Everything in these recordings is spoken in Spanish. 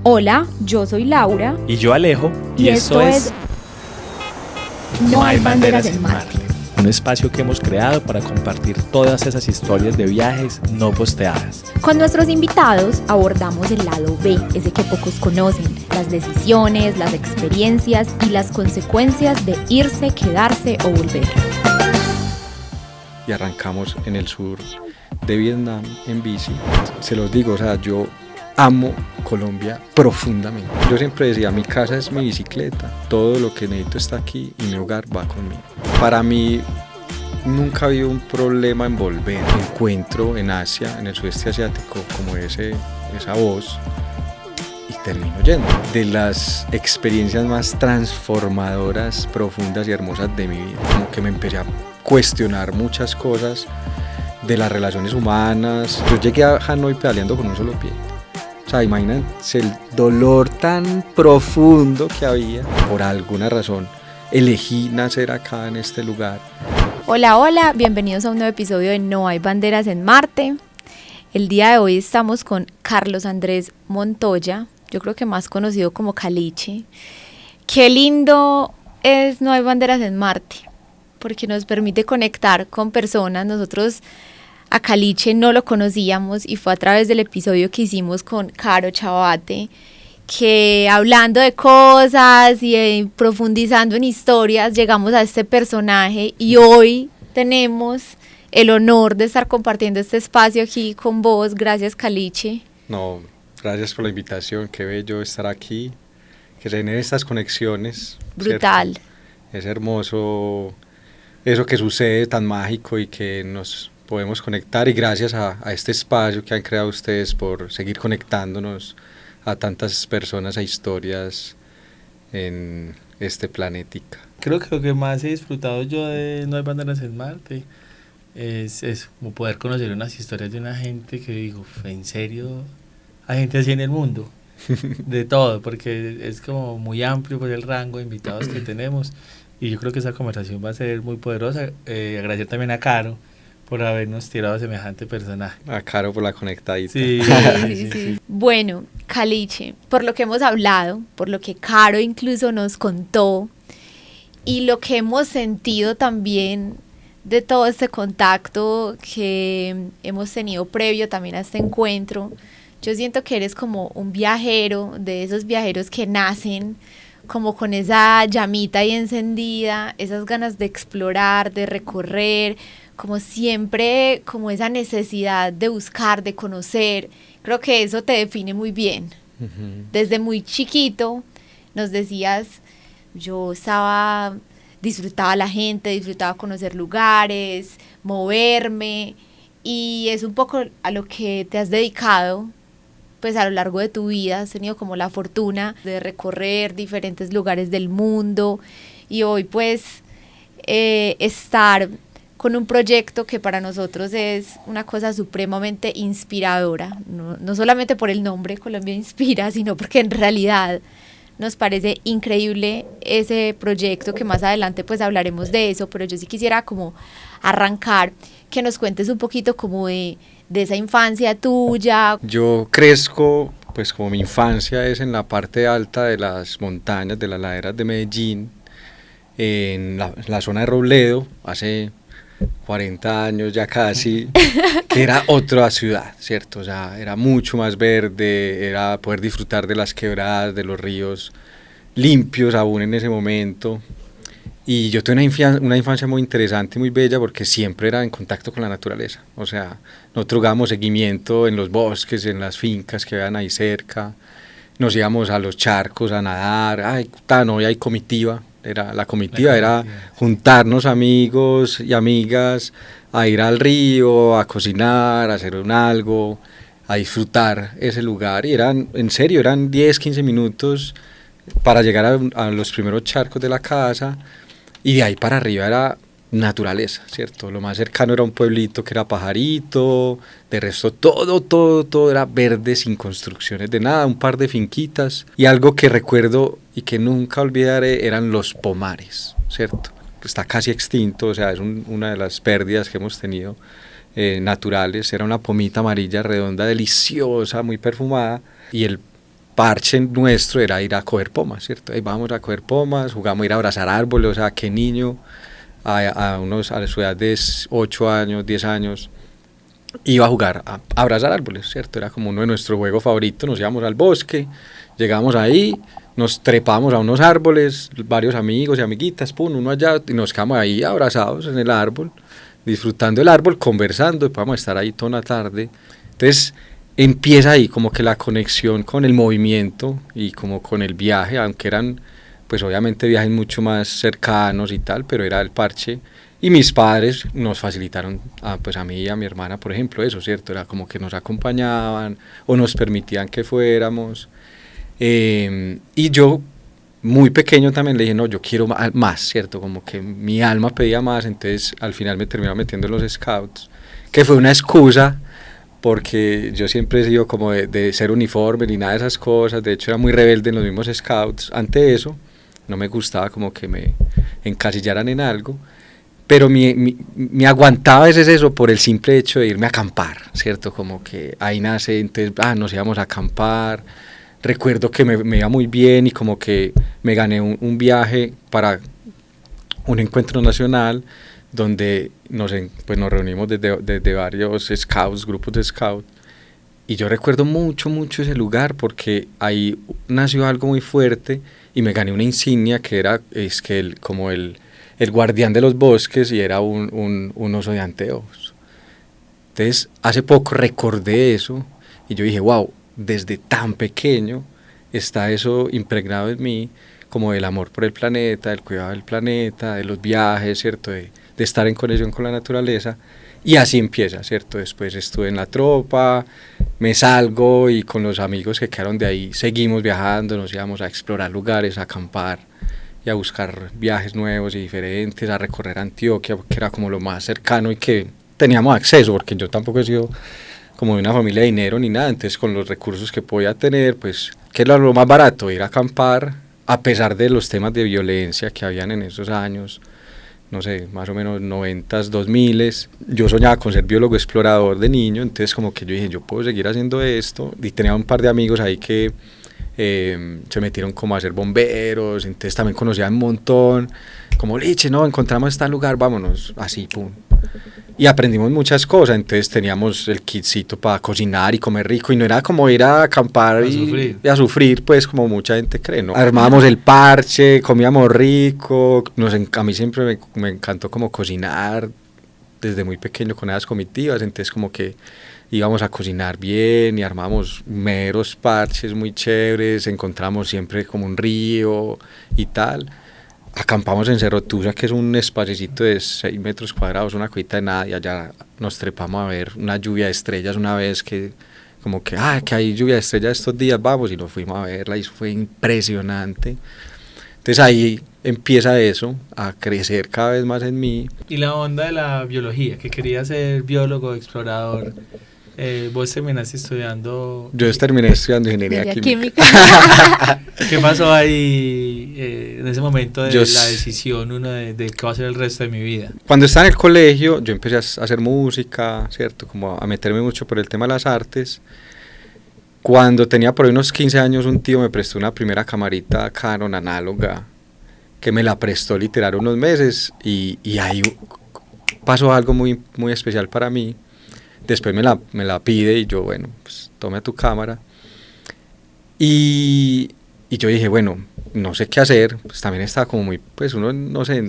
Hola, yo soy Laura. Y yo Alejo. Y esto es No hay banderas en Marte. Un espacio que hemos creado para compartir todas esas historias de viajes no posteadas. Con nuestros invitados abordamos el lado B, ese que pocos conocen, las decisiones, las experiencias y las consecuencias de irse, quedarse o volver. Y arrancamos en el sur de Vietnam en bici. Se los digo, o sea, yo amo Colombia profundamente. Yo siempre decía, mi casa es mi bicicleta, todo lo que necesito está aquí y mi hogar va conmigo. Para mí nunca ha habido un problema en volver. Encuentro en Asia, en el sudeste asiático, como esa voz y termino yendo. De las experiencias más transformadoras, profundas y hermosas de mi vida. Como que me empecé a cuestionar muchas cosas de las relaciones humanas. Yo llegué a Hanoi pedaleando con un solo pie. O sea, imagínense el dolor tan profundo que había. Por alguna razón elegí nacer acá en este lugar. Hola, hola, bienvenidos a un nuevo episodio de No hay banderas en Marte. El día de hoy estamos con Carlos Andrés Montoya, yo creo que más conocido como Caliche. Qué lindo es No hay banderas en Marte, porque nos permite conectar con personas. Nosotros a Caliche no lo conocíamos y fue a través del episodio que hicimos con Caro Chabate, que hablando de cosas y profundizando en historias llegamos a este personaje y hoy tenemos el honor de estar compartiendo este espacio aquí con vos. Gracias, Caliche. No, gracias por la invitación, qué bello estar aquí, que se generen estas conexiones. Brutal. ¿Cierto? Es hermoso eso que sucede tan mágico y que nos podemos conectar, y gracias a este espacio que han creado ustedes por seguir conectándonos a tantas personas, a historias en este planetica. Creo que lo que más he disfrutado yo de No hay banderas en Marte es como poder conocer unas historias de una gente que digo, ¿en serio hay gente así en el mundo? De todo, porque es como muy amplio pues el rango de invitados que tenemos, y yo creo que esa conversación va a ser muy poderosa. Agradecer también a Caro por habernos tirado semejante personaje. A Caro por la conectadita. Sí. Bueno, Caliche, por lo que hemos hablado, por lo que Caro incluso nos contó y lo que hemos sentido también de todo este contacto que hemos tenido previo también a este encuentro, yo siento que eres como un viajero, de esos viajeros que nacen como con esa llamita ahí encendida, esas ganas de explorar, de recorrer, como siempre, como esa necesidad de buscar, de conocer. Creo que eso te define muy bien. Uh-huh. Desde muy chiquito nos decías, yo disfrutaba la gente, disfrutaba conocer lugares, moverme, y es un poco a lo que te has dedicado pues a lo largo de tu vida. Has tenido como la fortuna de recorrer diferentes lugares del mundo, y hoy pues estar con un proyecto que para nosotros es una cosa supremamente inspiradora, no solamente por el nombre Colombia Inspira, sino porque en realidad nos parece increíble ese proyecto, que más adelante pues hablaremos de eso, pero yo sí quisiera como arrancar, que nos cuentes un poquito como de esa infancia tuya. Yo crezco, pues como mi infancia es en la parte alta de las montañas, de las laderas de Medellín, en la zona de Robledo, hace 40 años ya casi, que era otra ciudad, ¿cierto? O sea, era mucho más verde, era poder disfrutar de las quebradas, de los ríos limpios aún en ese momento. Y yo tuve una infancia muy interesante y muy bella, porque siempre era en contacto con la naturaleza. O sea, nosotros dábamos seguimiento en los bosques, en las fincas que habían ahí cerca, nos íbamos a los charcos a nadar. Hoy hay comitiva. La comitiva era juntarnos amigos y amigas a ir al río, a cocinar, a hacer algo, a disfrutar ese lugar. Y eran 10, 15 minutos para llegar a los primeros charcos de la casa, y de ahí para arriba era naturaleza, ¿cierto? Lo más cercano era un pueblito que era Pajarito, de resto todo era verde, sin construcciones de nada, un par de finquitas. Y algo que recuerdo y que nunca olvidaré eran los pomares, ¿cierto? Está casi extinto, o sea, es una de las pérdidas que hemos tenido naturales. Era una pomita amarilla redonda, deliciosa, muy perfumada, y el parche nuestro era ir a coger pomas, ¿cierto? Ahí vamos a coger pomas, jugamos a ir a abrazar árboles, o sea, qué niño a su edad de 8 años, 10 años, iba a jugar a abrazar árboles, ¿cierto? Era como uno de nuestros juegos favoritos, nos íbamos al bosque, llegamos ahí, nos trepamos a unos árboles, varios amigos y amiguitas, pum, uno allá, y nos quedamos ahí abrazados en el árbol, disfrutando del árbol, conversando, y podemos estar ahí toda la tarde. Entonces empieza ahí como que la conexión con el movimiento y como con el viaje, aunque eran pues obviamente viajes mucho más cercanos y tal, pero era el parche. Y mis padres nos facilitaron, pues a mí y a mi hermana, por ejemplo, eso, ¿cierto? Era como que nos acompañaban o nos permitían que fuéramos. Y yo, muy pequeño también le dije, no, yo quiero más, ¿cierto? Como que mi alma pedía más, entonces al final me terminó metiendo en los scouts, que fue una excusa, porque yo siempre he sido como de ser uniforme ni nada de esas cosas, de hecho era muy rebelde en los mismos scouts, ante eso, no me gustaba como que me encasillaran en algo, pero me aguantaba a veces eso por el simple hecho de irme a acampar, ¿cierto? Como que ahí nace, entonces, nos íbamos a acampar. Recuerdo que me iba muy bien y como que me gané un viaje para un encuentro nacional donde nos reunimos desde varios scouts, grupos de scouts, y yo recuerdo mucho ese lugar porque ahí nació algo muy fuerte y me gané una insignia que era como el guardián de los bosques, y era un oso de anteojos. Entonces hace poco recordé eso y yo dije, wow, desde tan pequeño está eso impregnado en mí, como del amor por el planeta, del cuidado del planeta, de los viajes, ¿cierto? De estar en conexión con la naturaleza, y así empieza, ¿cierto? Después estuve en la tropa, me salgo y con los amigos que quedaron de ahí seguimos viajando, nos íbamos a explorar lugares, a acampar y a buscar viajes nuevos y diferentes, a recorrer Antioquia, que era como lo más cercano y que teníamos acceso, porque yo tampoco he sido como de una familia de dinero ni nada, entonces con los recursos que podía tener, pues, ¿qué era lo más barato? Ir a acampar, a pesar de los temas de violencia que habían en esos años, no sé, más o menos 90s, 2000s, yo soñaba con ser biólogo explorador de niño, entonces como que yo dije, yo puedo seguir haciendo esto, y tenía un par de amigos ahí que se metieron como a ser bomberos, entonces también conocían un montón, como, Liche, no, encontramos este lugar, vámonos, así, pum. Y aprendimos muchas cosas, entonces teníamos el kitcito para cocinar y comer rico, y no era como ir a acampar y a sufrir, pues como mucha gente cree, ¿no? Armábamos el parche, comíamos rico, a mí siempre me encantó como cocinar desde muy pequeño con esas comitivas, entonces como que íbamos a cocinar bien y armábamos meros parches muy chéveres, encontramos siempre como un río y tal. Acampamos en Cerro Tusa, que es un espacecito de 6 metros cuadrados, una cuita de nada, y allá nos trepamos a ver una lluvia de estrellas una vez, que como que hay lluvia de estrellas estos días, vamos, y nos fuimos a verla y eso fue impresionante. Entonces ahí empieza eso a crecer cada vez más en mí. Y la onda de la biología, que quería ser biólogo, explorador. Vos terminaste estudiando... Yo terminé estudiando ingeniería química. ¿Qué pasó ahí en ese momento de la decisión de qué va a ser el resto de mi vida? Cuando estaba en el colegio, yo empecé a hacer música, ¿cierto? Como a meterme mucho por el tema de las artes. Cuando tenía por ahí unos 15 años, un tío me prestó una primera camarita Canon análoga, que me la prestó literal unos meses, y ahí pasó algo muy, muy especial para mí. Después me la pide y yo, bueno, pues tome tu cámara. Y yo dije, bueno, no sé qué hacer, pues también estaba como muy, pues uno, no sé,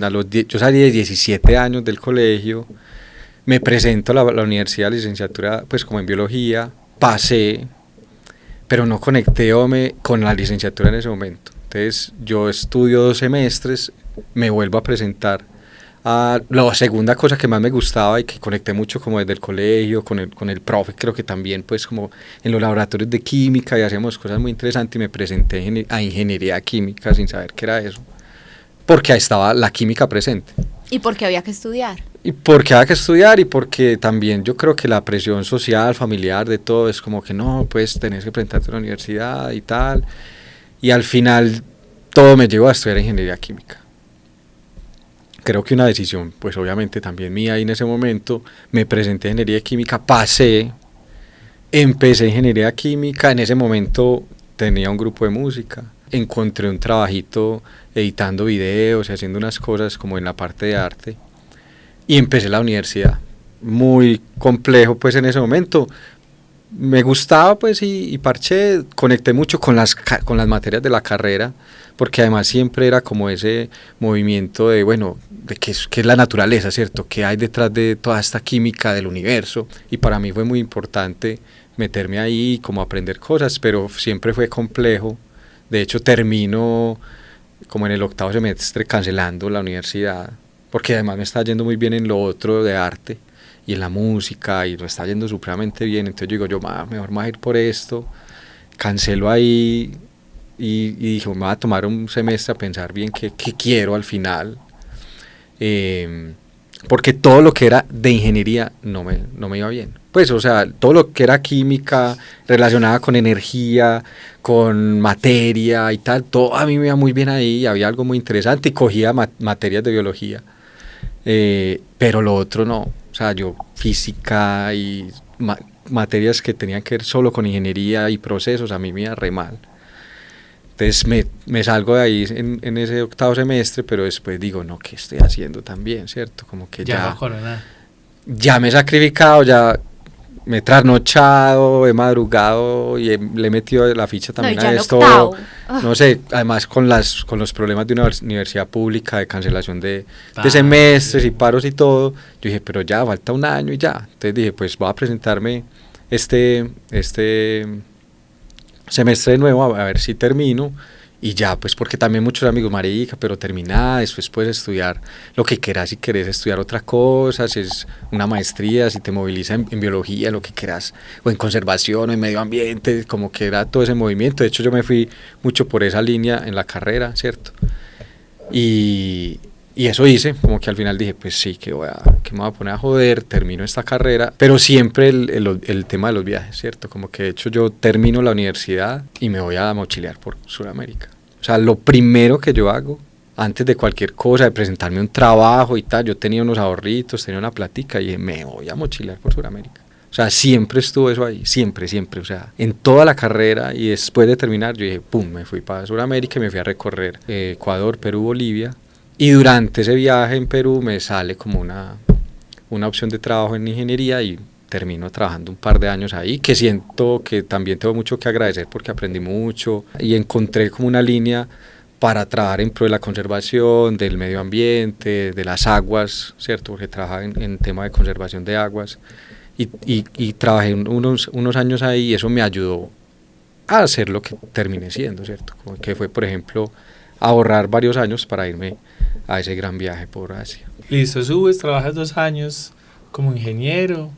yo salí de 17 años del colegio, me presento a la universidad, licenciatura, pues como en biología, pasé, pero no conecté con la licenciatura en ese momento. Entonces yo estudio 2 semestres, me vuelvo a presentar. La segunda cosa que más me gustaba y que conecté mucho como desde el colegio, con el profe, creo que también pues como en los laboratorios de química, y hacíamos cosas muy interesantes, y me presenté a ingeniería química sin saber qué era eso, porque ahí estaba la química presente. ¿Y porque había que estudiar? Y porque había que estudiar, y porque también yo creo que la presión social, familiar, de todo, es como que no, pues tenés que presentarte a la universidad y tal, y al final todo me llevó a estudiar ingeniería química. Creo que una decisión, pues obviamente también mía, y en ese momento me presenté a ingeniería química, pasé, empecé ingeniería química, en ese momento tenía un grupo de música, encontré un trabajito editando videos y haciendo unas cosas como en la parte de arte, y empecé la universidad. Muy complejo pues en ese momento, me gustaba pues y parché, conecté mucho con las materias de la carrera, porque además siempre era como ese movimiento de, bueno, de qué es la naturaleza, ¿cierto? ¿Qué hay detrás de toda esta química del universo? Y para mí fue muy importante meterme ahí, como aprender cosas, pero siempre fue complejo. De hecho, termino como en el 8º semestre cancelando la universidad, porque además me está yendo muy bien en lo otro de arte y en la música, y me está yendo supremamente bien. Entonces yo digo, mejor me voy a ir por esto, cancelo ahí, y dije, me voy a tomar un semestre a pensar bien qué quiero al final, porque todo lo que era de ingeniería no me iba bien. Pues, o sea, todo lo que era química relacionada con energía, con materia y tal, todo a mí me iba muy bien ahí, había algo muy interesante y cogía materias de biología, pero lo otro no. O sea, yo física y materias que tenían que ver solo con ingeniería y procesos, a mí me iba re mal. Entonces me salgo de ahí en ese 8º semestre, pero después digo, no, ¿qué estoy haciendo también, cierto? Como que ya me he sacrificado, ya me he trasnochado, he madrugado y le he metido la ficha también a esto. No sé, además con los problemas de una universidad pública, de cancelación de semestres y paros y todo, yo dije, pero ya falta un año y ya. Entonces dije, pues voy a presentarme este semestre de nuevo a ver si termino, y ya, pues porque también muchos amigos, marica, pero termina, después puedes estudiar lo que quieras, si querés estudiar otra cosa, si es una maestría, si te moviliza en biología, lo que quieras, o en conservación, o en medio ambiente, como que era todo ese movimiento. De hecho yo me fui mucho por esa línea en la carrera, ¿cierto? Y eso hice, como que al final dije, pues sí, que me voy a poner a joder, termino esta carrera, pero siempre el tema de los viajes, ¿cierto? Como que de hecho yo termino la universidad y me voy a mochilear por Sudamérica. O sea, lo primero que yo hago, antes de cualquier cosa, de presentarme un trabajo y tal, yo tenía unos ahorritos, tenía una platica y dije, me voy a mochilear por Sudamérica. O sea, siempre estuvo eso ahí, siempre, o sea, en toda la carrera, y después de terminar yo dije, pum, me fui para Sudamérica y me fui a recorrer Ecuador, Perú, Bolivia. Y durante ese viaje en Perú me sale como una opción de trabajo en ingeniería y termino trabajando un par de años ahí, que siento que también tengo mucho que agradecer porque aprendí mucho y encontré como una línea para trabajar en pro de la conservación, del medio ambiente, de las aguas, ¿cierto? Porque trabajaba en tema de conservación de aguas y trabajé unos años ahí, y eso me ayudó a hacer lo que terminé siendo, ¿cierto? Como que fue, por ejemplo, ahorrar varios años para irme a ese gran viaje por Asia. Listo, subes, trabajas 2 años como ingeniero,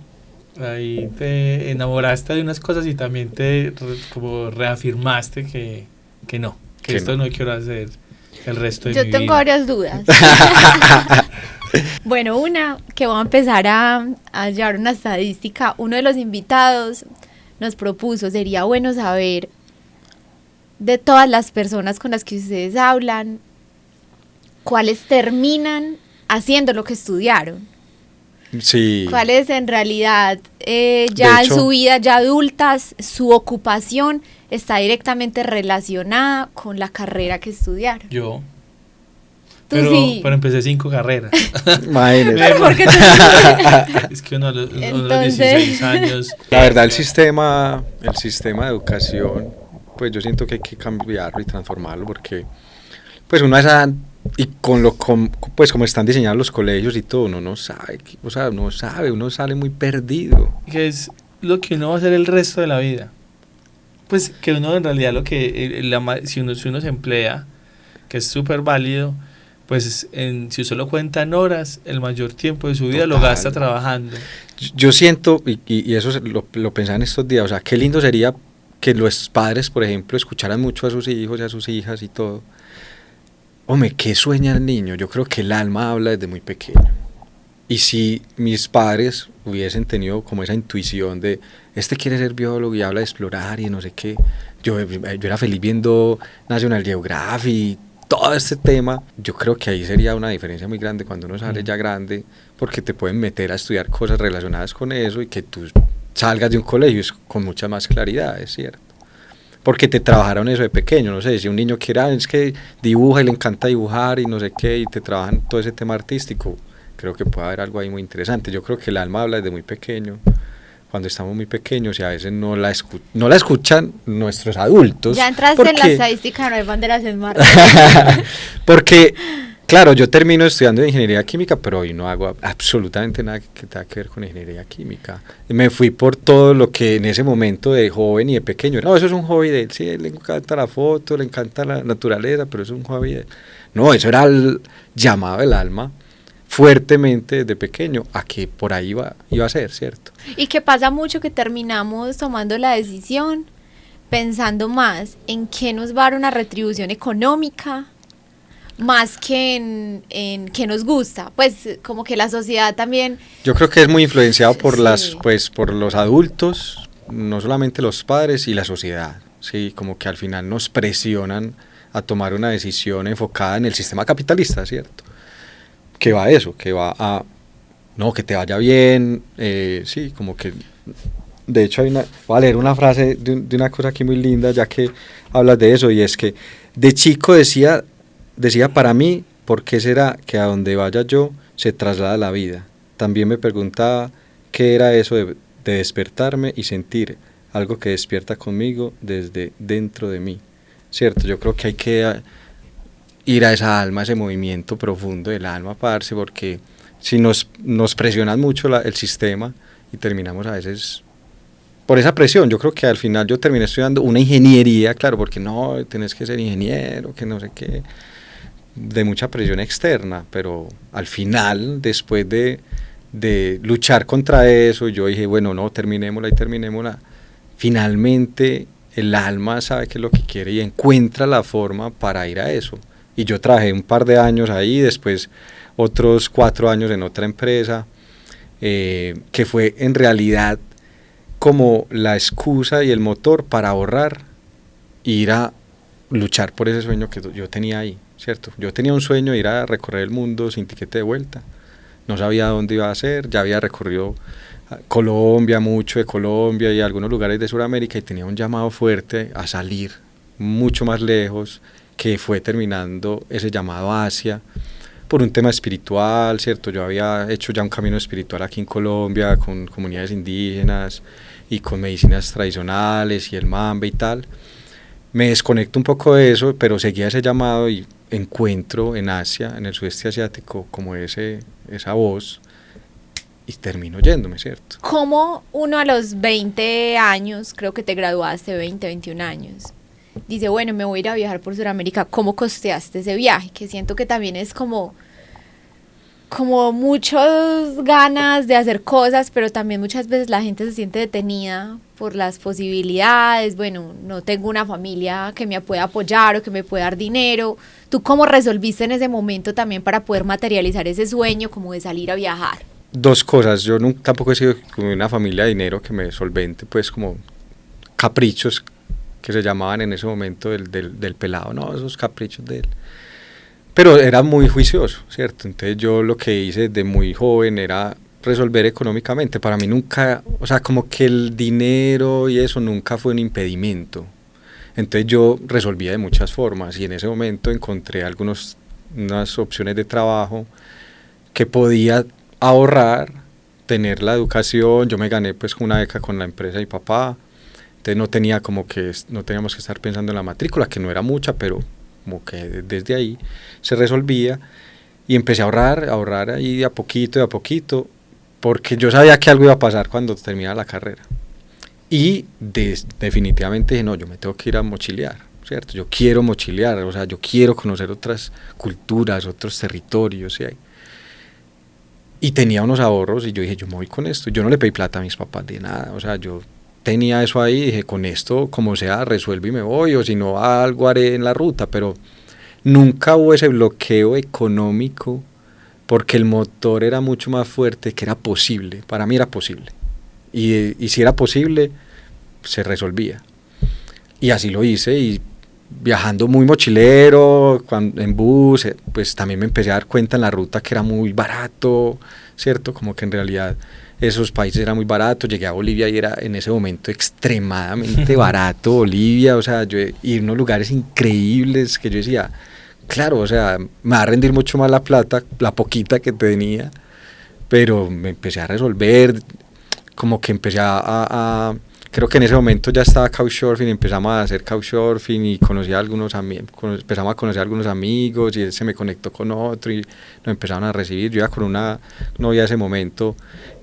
ahí te enamoraste de unas cosas y también como reafirmaste que esto no quiero hacer el resto de mi vida. Yo tengo varias dudas. Bueno, una, que voy a empezar a llevar una estadística. Uno de los invitados nos propuso, sería bueno saber de todas las personas con las que ustedes hablan, cuáles terminan haciendo lo que estudiaron. Sí. ¿Cuáles en realidad ya en su vida ya adultas, su ocupación está directamente relacionada con la carrera que estudiaron? Yo. Pero empecé 5 carreras. Imagínate. ¿Por qué Es que uno a los 16 años... La verdad, el sistema de educación, pues yo siento que hay que cambiarlo y transformarlo, porque pues uno y pues como están diseñados los colegios y todo, uno no sabe, uno sale muy perdido. Que es lo que uno va a hacer el resto de la vida. Pues que uno en realidad si uno se emplea, que es súper válido, pues si usted lo cuenta en horas, el mayor tiempo de su vida lo gasta trabajando. Yo siento, y eso lo pensaba en estos días, o sea, qué lindo sería que los padres, por ejemplo, escucharan mucho a sus hijos y a sus hijas y todo. Hombre, ¿qué sueña el niño? Yo creo que el alma habla desde muy pequeño. Y si mis padres hubiesen tenido como esa intuición de, quiere ser biólogo y habla de explorar y no sé qué, yo era feliz viendo National Geographic y todo este tema, yo creo que ahí sería una diferencia muy grande cuando uno sale ya grande, porque te pueden meter a estudiar cosas relacionadas con eso y que tú salgas de un colegio con mucha más claridad, es cierto. porque te trabajaron eso de pequeño, no sé, si un niño quiere, es que dibuja y le encanta dibujar y no sé qué, y te trabajan todo ese tema artístico, creo que puede haber algo ahí muy interesante. Yo creo que el alma habla desde muy pequeño, cuando estamos muy pequeños, y a veces no la escuchan nuestros adultos. Ya entraste en la estadística, no hay banderas en Marte. Porque, claro, yo termino estudiando ingeniería química, pero hoy no hago absolutamente nada que tenga que ver con ingeniería química. Me fui por todo lo que en ese momento de joven y de pequeño, no, eso es un hobby de él, sí, le encanta la foto, le encanta la naturaleza, pero eso es un hobby de él. No, eso era el llamado del alma, fuertemente desde pequeño, a que por ahí iba a ser, ¿cierto? Y que pasa mucho que terminamos tomando la decisión pensando más en qué nos va a dar una retribución económica, más que en qué nos gusta. Pues como que la sociedad también... Yo creo que es muy influenciado por sí. por los adultos, no solamente los padres y la sociedad, sí, como que al final nos presionan a tomar una decisión enfocada en el sistema capitalista, ¿cierto? Que va a eso, que va a, no, que te vaya bien, sí, como que, de hecho voy a leer una frase de una cosa aquí muy linda, ya que hablas de eso, y es que de chico decía para mí, ¿por qué será que a donde vaya yo se traslada la vida? También me preguntaba qué era eso de despertarme y sentir algo que despierta conmigo desde dentro de mí, ¿cierto? Yo creo que hay que ir a esa alma, ese movimiento profundo del alma, parce, porque si nos presionan mucho el sistema y terminamos a veces por esa presión. Yo creo que al final yo terminé estudiando una ingeniería, claro, porque no, tenés que ser ingeniero, que no sé qué, de mucha presión externa, pero al final, después de luchar contra eso, yo dije, bueno, no, terminémosla, finalmente el alma sabe qué es lo que quiere y encuentra la forma para ir a eso. Y yo trabajé un par de años ahí, después otros 4 años en otra empresa, que fue en realidad como la excusa y el motor para ahorrar e ir a luchar por ese sueño que yo tenía ahí, ¿cierto? Yo tenía un sueño de ir a recorrer el mundo sin tiquete de vuelta, no sabía dónde iba a ser, ya había recorrido Colombia, mucho de Colombia y algunos lugares de Sudamérica, y tenía un llamado fuerte a salir mucho más lejos, que fue terminando ese llamado a Asia por un tema espiritual, ¿cierto? Yo había hecho ya un camino espiritual aquí en Colombia con comunidades indígenas y con medicinas tradicionales y el mambe y tal. Me desconecto un poco de eso, pero seguía ese llamado y encuentro en Asia, en el sudeste asiático, como esa voz, y termino yéndome, ¿cierto? ¿Cómo uno a los 20 años, creo que te graduaste, 20, 21 años, dice, bueno, me voy a ir a viajar por Sudamérica? ¿Cómo costeaste ese viaje? Que siento que también es como muchas ganas de hacer cosas, pero también muchas veces la gente se siente detenida por las posibilidades. Bueno, no tengo una familia que me pueda apoyar o que me pueda dar dinero. ¿Tú cómo resolviste en ese momento también para poder materializar ese sueño como de salir a viajar? 2 cosas, yo tampoco he sido como una familia de dinero que me solvente, pues como caprichos que se llamaban en ese momento del pelado, no, esos caprichos de él. Pero era muy juicioso, ¿cierto? Entonces yo lo que hice desde muy joven era resolver económicamente. Para mí nunca, o sea, como que el dinero y eso nunca fue un impedimento. Entonces yo resolvía de muchas formas, y en ese momento encontré unas opciones de trabajo que podía ahorrar, tener la educación. Yo me gané pues una beca con la empresa de mi papá. Entonces no teníamos que estar pensando en la matrícula, que no era mucha, pero como que desde ahí se resolvía, y empecé a ahorrar ahí de a poquito, porque yo sabía que algo iba a pasar cuando terminara la carrera. Y definitivamente dije, no, yo me tengo que ir a mochilear, ¿cierto? Yo quiero mochilear, o sea, yo quiero conocer otras culturas, otros territorios, ¿sí? Y tenía unos ahorros, y yo dije, yo me voy con esto. Yo no le pedí plata a mis papás de nada, o sea, yo tenía eso ahí, dije, con esto, como sea, resuelvo y me voy, o si no, algo haré en la ruta, pero nunca hubo ese bloqueo económico, porque el motor era mucho más fuerte, que era posible, para mí era posible, y si era posible, se resolvía, y así lo hice, y viajando muy mochilero, en bus, pues también me empecé a dar cuenta en la ruta que era muy barato, ¿cierto? Como que en realidad esos países eran muy baratos. Llegué a Bolivia y era en ese momento extremadamente barato Bolivia, o sea, ir a unos lugares increíbles que yo decía, claro, o sea, me va a rendir mucho más la plata, la poquita que tenía, pero me empecé a resolver, como que empecé creo que en ese momento ya estaba Couchsurfing, empezamos a hacer Couchsurfing y conocí a empezamos a conocer a algunos amigos y él se me conectó con otro y nos empezaron a recibir. Yo iba con una novia de ese momento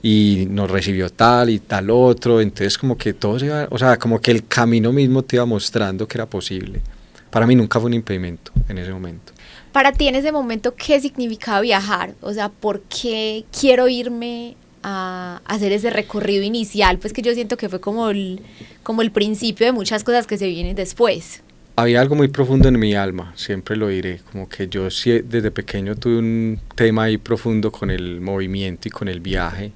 y nos recibió tal y tal otro, entonces como que todo se iba, o sea, como que el camino mismo te iba mostrando que era posible. Para mí nunca fue un impedimento en ese momento. Para ti en ese momento, ¿qué significaba viajar? O sea, ¿por qué quiero irme a hacer ese recorrido inicial? Pues que yo siento que fue como el principio de muchas cosas que se vienen después. Había algo muy profundo en mi alma, siempre lo diré, como que yo desde pequeño tuve un tema ahí profundo con el movimiento y con el viaje,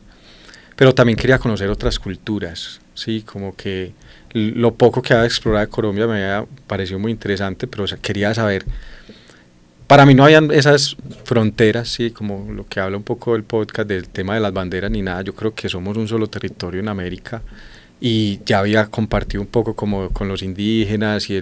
pero también quería conocer otras culturas, sí, como que lo poco que había explorado de Colombia me había parecido muy interesante, pero quería saber. Para mí no habían esas fronteras, sí, como lo que habla un poco el podcast del tema de las banderas ni nada. Yo creo que somos un solo territorio en América y ya había compartido un poco como con los indígenas y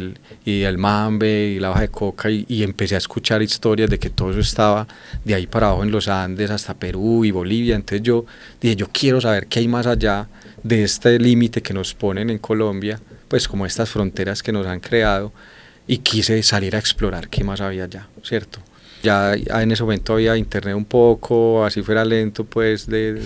el mambe y la hoja de coca y empecé a escuchar historias de que todo eso estaba de ahí para abajo en los Andes hasta Perú y Bolivia. Entonces yo dije, yo quiero saber qué hay más allá de este límite que nos ponen en Colombia, pues como estas fronteras que nos han creado. Y quise salir a explorar qué más había allá, ¿cierto? Ya en ese momento había internet un poco, así fuera lento, pues, de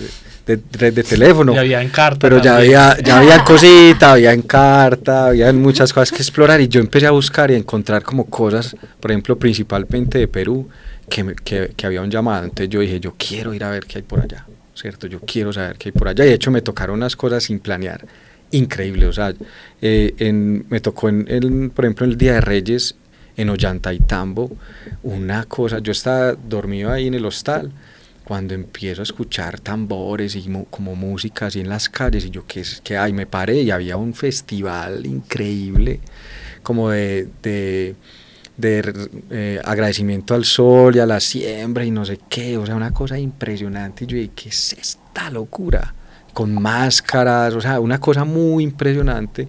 teléfono. Ya había Encarta. Pero ya había cositas, había Encarta, había muchas cosas que explorar. Y yo empecé a buscar y a encontrar como cosas, por ejemplo, principalmente de Perú, que había un llamado. Entonces yo dije, yo quiero ir a ver qué hay por allá, ¿cierto? Yo quiero saber qué hay por allá. Y de hecho me tocaron unas cosas sin planear. Increíble, o sea, me tocó por ejemplo el Día de Reyes en Ollantaytambo, una cosa, yo estaba dormido ahí en el hostal cuando empiezo a escuchar tambores y como música así en las calles y yo ¿qué hay? Me paré y había un festival increíble como de agradecimiento al sol y a la siembra y no sé qué, o sea, una cosa impresionante y yo dije, ¿qué es esta locura? Con máscaras, o sea, una cosa muy impresionante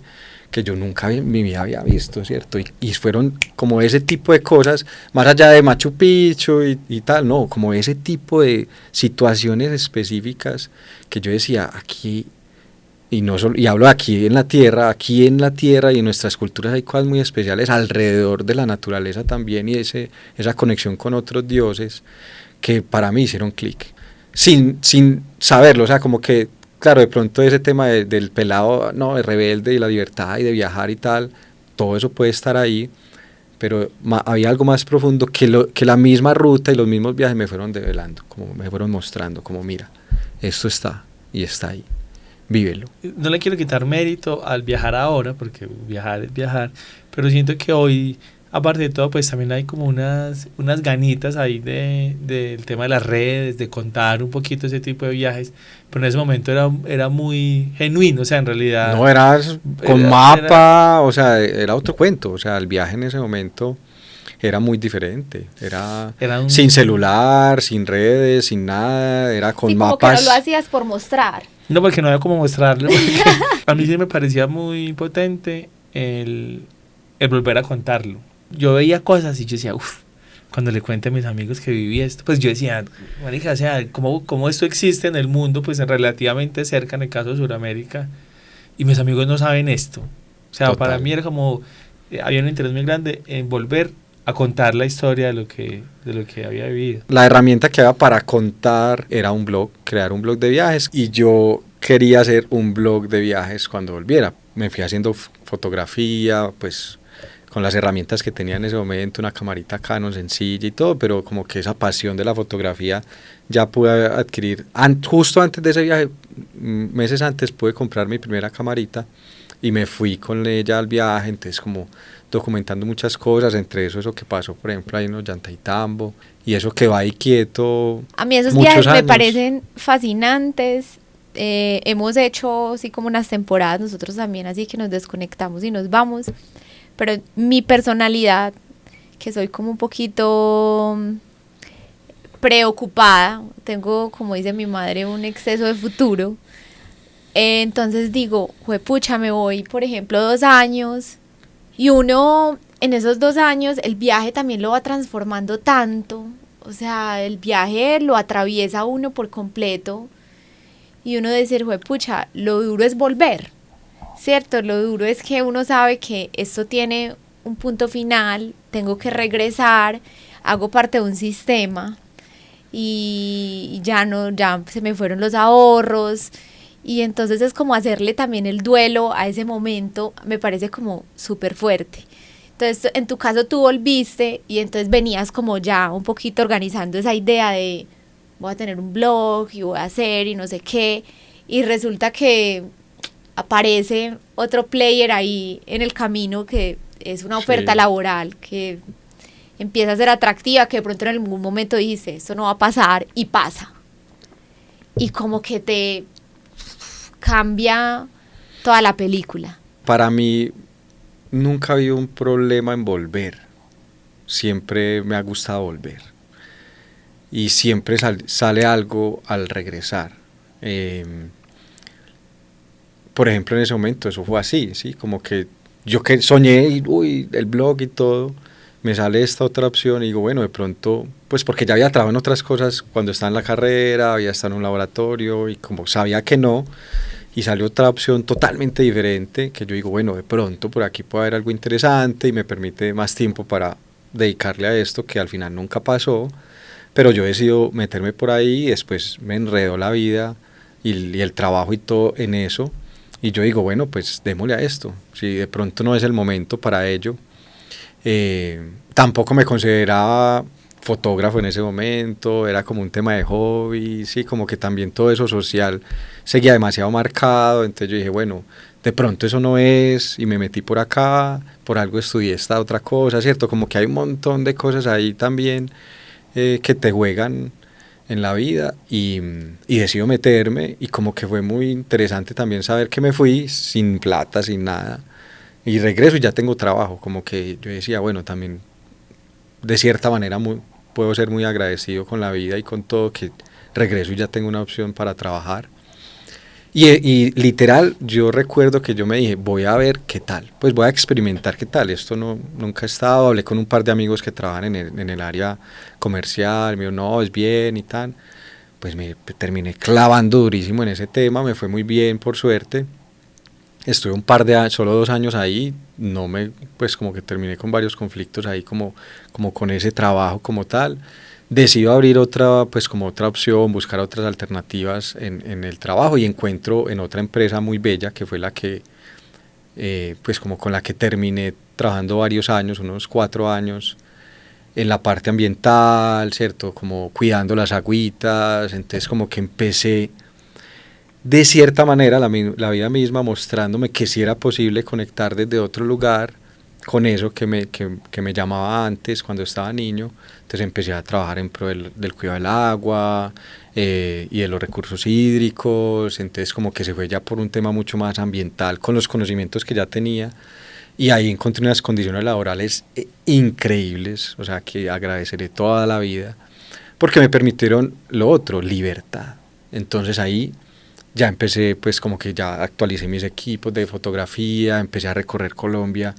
que yo nunca en mi vida había visto, ¿cierto? Y fueron como ese tipo de cosas, más allá de Machu Picchu y tal, no, como ese tipo de situaciones específicas que yo decía, aquí, y no solo, y hablo aquí en la tierra y en nuestras culturas hay cosas muy especiales alrededor de la naturaleza también y esa conexión con otros dioses que para mí hicieron clic, sin saberlo, o sea, como que claro, de pronto ese tema del pelado, no, de rebelde y la libertad y de viajar y tal, todo eso puede estar ahí, pero había algo más profundo que la misma ruta y los mismos viajes me fueron develando, como me fueron mostrando, como mira, esto está y está ahí, vívelo. No le quiero quitar mérito al viajar ahora, porque viajar es viajar, pero siento que hoy, aparte de todo, pues también hay como unas ganitas ahí del tema de las redes, de contar un poquito ese tipo de viajes, pero en ese momento era muy genuino, o sea, en realidad... No, era con mapa, o sea, era otro cuento, o sea, el viaje en ese momento era muy diferente, era sin celular, sin redes, sin nada, era con sí, mapas. Como que no lo hacías por mostrar. No, porque no había como mostrarlo, a mí sí me parecía muy potente el volver a contarlo. Yo veía cosas y yo decía, uff, cuando le cuente a mis amigos que viví esto, pues yo decía, marica, o sea, ¿cómo esto existe en el mundo? Pues relativamente cerca, en el caso de Sudamérica, y mis amigos no saben esto. O sea, total. Para mí era como, había un interés muy grande en volver a contar la historia de lo que había vivido. La herramienta que había para contar era un blog, crear un blog de viajes, y yo quería hacer un blog de viajes cuando volviera. Me fui haciendo fotografía, pues con las herramientas que tenía en ese momento, una camarita Canon sencilla y todo, pero como que esa pasión de la fotografía ya pude adquirir. Justo antes de ese viaje, meses antes, pude comprar mi primera camarita y me fui con ella al viaje, entonces como documentando muchas cosas, entre eso que pasó, por ejemplo, ahí en Ollantaytambo, y eso que va ahí quieto. A mí esos viajes me parecen fascinantes. Hemos hecho así como unas temporadas nosotros también, así que nos desconectamos y nos vamos. Pero mi personalidad, que soy como un poquito preocupada, tengo, como dice mi madre, un exceso de futuro. Entonces digo, juepucha, me voy, por ejemplo, 2 años, y uno en esos 2 años, el viaje también lo va transformando tanto, o sea, el viaje lo atraviesa uno por completo, y uno decir, juepucha, lo duro es volver, ¿cierto? Lo duro es que uno sabe que esto tiene un punto final, tengo que regresar, hago parte de un sistema, y ya se me fueron los ahorros, y entonces es como hacerle también el duelo a ese momento, me parece como súper fuerte. Entonces, en tu caso tú volviste y entonces venías como ya un poquito organizando esa idea de voy a tener un blog y voy a hacer y no sé qué, y resulta que aparece otro player ahí en el camino que es una oferta laboral que empieza a ser atractiva, que de pronto en algún momento dijiste, esto no va a pasar, y pasa. Y como que te cambia toda la película. Para mí nunca ha habido un problema en volver. Siempre me ha gustado volver. Y siempre sale algo al regresar. Por ejemplo, en ese momento eso fue así, ¿sí? Como que yo que soñé, y, el blog y todo, me sale esta otra opción y digo, bueno, de pronto, pues porque ya había trabajado en otras cosas cuando estaba en la carrera, había estado en un laboratorio y como sabía que no, y salió otra opción totalmente diferente, que yo digo, bueno, de pronto por aquí puede haber algo interesante y me permite más tiempo para dedicarle a esto, que al final nunca pasó, pero yo decido meterme por ahí y después me enredó la vida y el trabajo y todo en eso, y yo digo, bueno, pues démosle a esto, si de pronto no es el momento para ello. Tampoco me consideraba fotógrafo en ese momento, era como un tema de hobby, sí, como que también todo eso social seguía demasiado marcado, entonces yo dije, bueno, de pronto eso no es, y me metí por acá, por algo estudié esta otra cosa, ¿cierto? Como que hay un montón de cosas ahí también que te juegan en la vida, y decido meterme, y como que fue muy interesante también saber que me fui sin plata, sin nada, y regreso y ya tengo trabajo, como que yo decía, bueno, también de cierta manera puedo ser muy agradecido con la vida y con todo, que regreso y ya tengo una opción para trabajar. Y literal, yo recuerdo que yo me dije, voy a ver qué tal, pues voy a experimentar qué tal, esto nunca he estado, hablé con un par de amigos que trabajan en el área comercial, me dijo, no, es bien y tal, pues me terminé clavando durísimo en ese tema, me fue muy bien por suerte. Estuve un par de años, solo 2 años ahí, pues como que terminé con varios conflictos ahí como con ese trabajo como tal. Decido abrir pues como otra opción, buscar otras alternativas en el trabajo, y encuentro en otra empresa muy bella que fue la que, pues como con la que terminé trabajando varios años, unos 4 años, en la parte ambiental, ¿cierto? Como cuidando las agüitas, entonces como que empecé de cierta manera la vida misma mostrándome que sí era posible conectar desde otro lugar con eso que me llamaba antes cuando estaba niño. Entonces empecé a trabajar en pro del cuidado del agua y de los recursos hídricos, entonces como que se fue ya por un tema mucho más ambiental con los conocimientos que ya tenía, y ahí encontré unas condiciones laborales increíbles, o sea que agradeceré toda la vida, porque me permitieron lo otro, libertad. Entonces ahí ya empecé, pues como que ya actualicé mis equipos de fotografía, empecé a recorrer Colombia,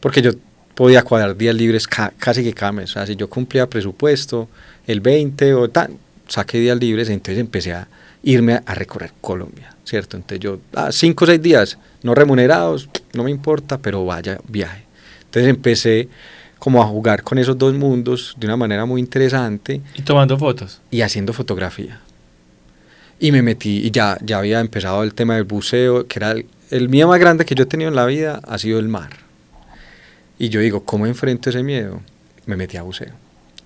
porque yo podía cuadrar días libres casi que cada mes. O sea, si yo cumplía presupuesto, el 20 o tal, saqué días libres, entonces empecé a irme a recorrer Colombia, ¿cierto? Entonces yo, 5 o 6 días, no remunerados, no me importa, pero vaya, viaje. Entonces empecé como a jugar con esos dos mundos de una manera muy interesante. ¿Y tomando fotos? Y haciendo fotografía. Y me metí, y ya había empezado el tema del buceo, que era el miedo más grande que yo he tenido en la vida, ha sido el mar. Y yo digo, ¿cómo enfrento ese miedo? Me metí a buceo.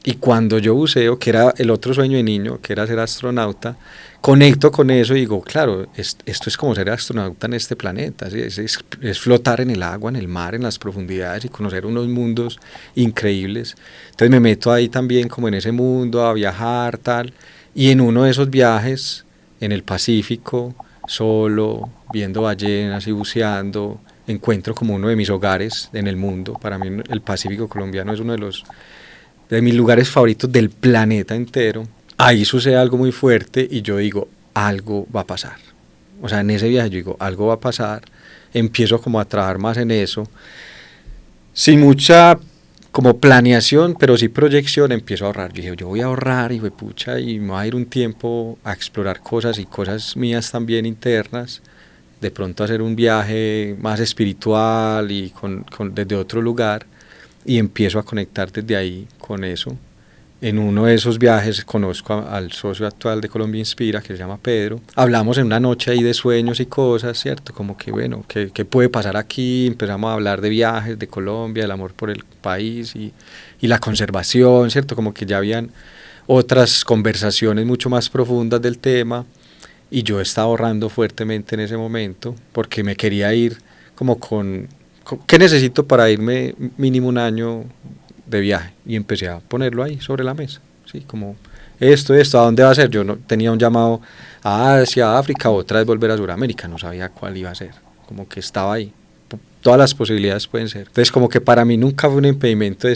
Y cuando yo buceo, que era el otro sueño de niño, que era ser astronauta, conecto con eso y digo, claro, esto es como ser astronauta en este planeta, ¿sí? Es flotar en el agua, en el mar, en las profundidades, y conocer unos mundos increíbles. Entonces me meto ahí también como en ese mundo, a viajar, tal. Y en uno de esos viajes, en el Pacífico, solo, viendo ballenas y buceando, encuentro como uno de mis hogares en el mundo. Para mí el Pacífico colombiano es uno de mis lugares favoritos del planeta entero. ahí sucede algo muy fuerte y yo digo, algo va a pasar. O sea, en ese viaje yo digo, algo va a pasar, empiezo como a trabajar más en eso, sin mucha como planeación, pero sí proyección, empiezo a ahorrar. Yo dije, yo voy a ahorrar, hijo de pucha, y me voy a ir un tiempo a explorar cosas y cosas mías también internas, de pronto hacer un viaje más espiritual y desde otro lugar, y empiezo a conectar desde ahí con eso. En uno de esos viajes conozco al socio actual de Colombia Inspira, que se llama Pedro. Hablamos en una noche ahí de sueños y cosas, ¿cierto? Como que, bueno, ¿qué puede pasar aquí? Empezamos a hablar de viajes, de Colombia, del amor por el país y la conservación, ¿cierto? Como que ya habían otras conversaciones mucho más profundas del tema, y yo estaba ahorrando fuertemente en ese momento porque me quería ir como ¿qué necesito para irme mínimo un año de viaje? Y empecé a ponerlo ahí sobre la mesa, ¿sí? Como esto, ¿a dónde va a ser? Yo no tenía un llamado a Asia, a África, otra vez volver a Sudamérica, no sabía cuál iba a ser, como que estaba ahí, todas las posibilidades pueden ser. Entonces como que para mí nunca fue un impedimento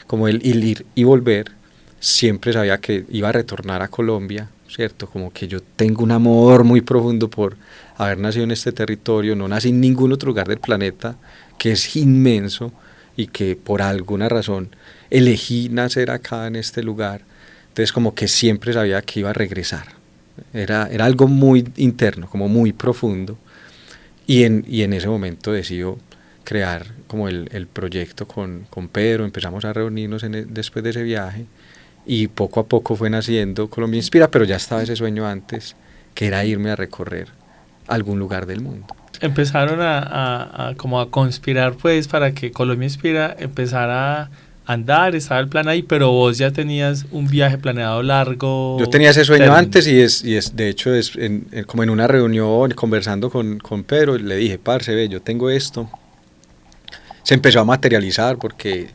como el ir y volver, siempre sabía que iba a retornar a Colombia, ¿cierto? Como que yo tengo un amor muy profundo por haber nacido en este territorio, no nací en ningún otro lugar del planeta, que es inmenso, y que por alguna razón elegí nacer acá en este lugar. Entonces como que siempre sabía que iba a regresar. Era algo muy interno, como muy profundo, y en ese momento decido crear como el proyecto con Pedro. Empezamos a reunirnos después de ese viaje, y poco a poco fue naciendo Colombia Inspira, pero ya estaba ese sueño antes, que era irme a recorrer algún lugar del mundo. Empezaron como a conspirar pues para que Colombia Inspira empezara a andar, estaba el plan ahí, pero vos ya tenías un viaje planeado largo. Yo tenía ese sueño antes, y de hecho como en una reunión conversando con Pedro, le dije, parce, ve, yo tengo esto. Se empezó a materializar porque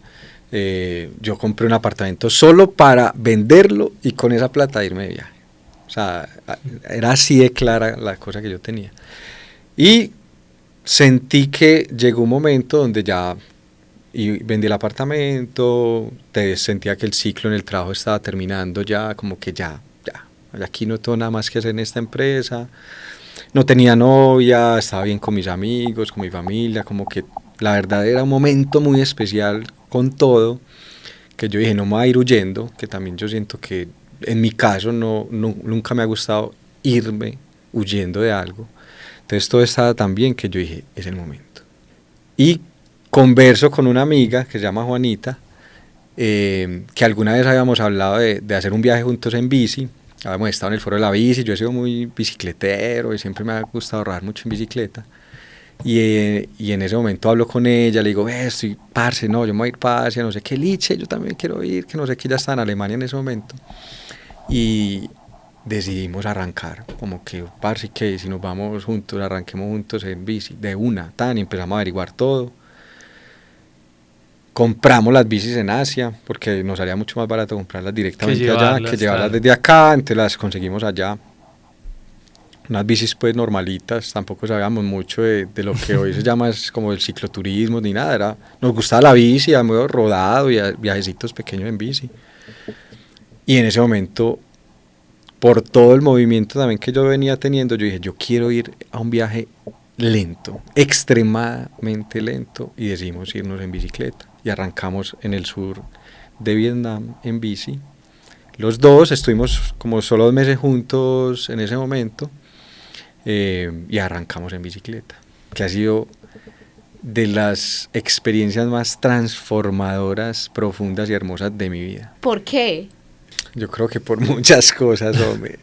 yo compré un apartamento solo para venderlo y con esa plata irme de viaje. O sea, era así de clara la cosa que yo tenía. Y sentí que llegó un momento donde ya vendí el apartamento, sentía que el ciclo en el trabajo estaba terminando ya, como que ya, aquí no tengo nada más que hacer en esta empresa. No tenía novia, estaba bien con mis amigos, con mi familia, como que la verdad era un momento muy especial con todo, que yo dije, no me voy a ir huyendo, que también yo siento que en mi caso nunca me ha gustado irme huyendo de algo. Entonces todo estaba tan bien que yo dije, es el momento. Y converso con una amiga que se llama Juanita, que alguna vez habíamos hablado de hacer un viaje juntos en bici. Habíamos estado en el foro de la bici, yo he sido muy bicicletero y siempre me ha gustado rodar mucho en bicicleta. Y en ese momento hablo con ella, le digo, estoy, parce, no, yo me voy a ir para Asia, no sé qué, Liche, yo también quiero ir, que no sé qué, ya está en Alemania en ese momento. Y decidimos arrancar, como que, parce, que si nos vamos juntos, arranquemos juntos en bici, de una, y empezamos a averiguar todo. Compramos las bicis en Asia, porque nos salía mucho más barato comprarlas directamente allá, que llevarlas desde acá, entonces las conseguimos allá. Unas bicis pues normalitas, tampoco sabíamos mucho de lo que hoy se llama es como el cicloturismo ni nada, nos gustaba la bici, habíamos rodado y viajecitos pequeños en bici. Y en ese momento, por todo el movimiento también que yo venía teniendo, yo dije, yo quiero ir a un viaje lento, extremadamente lento, y decidimos irnos en bicicleta. Y arrancamos en el sur de Vietnam en bici. Los dos estuvimos como solo 2 meses juntos en ese momento, y arrancamos en bicicleta, que ha sido de las experiencias más transformadoras, profundas y hermosas de mi vida. ¿Por qué? Yo creo que por muchas cosas, hombre.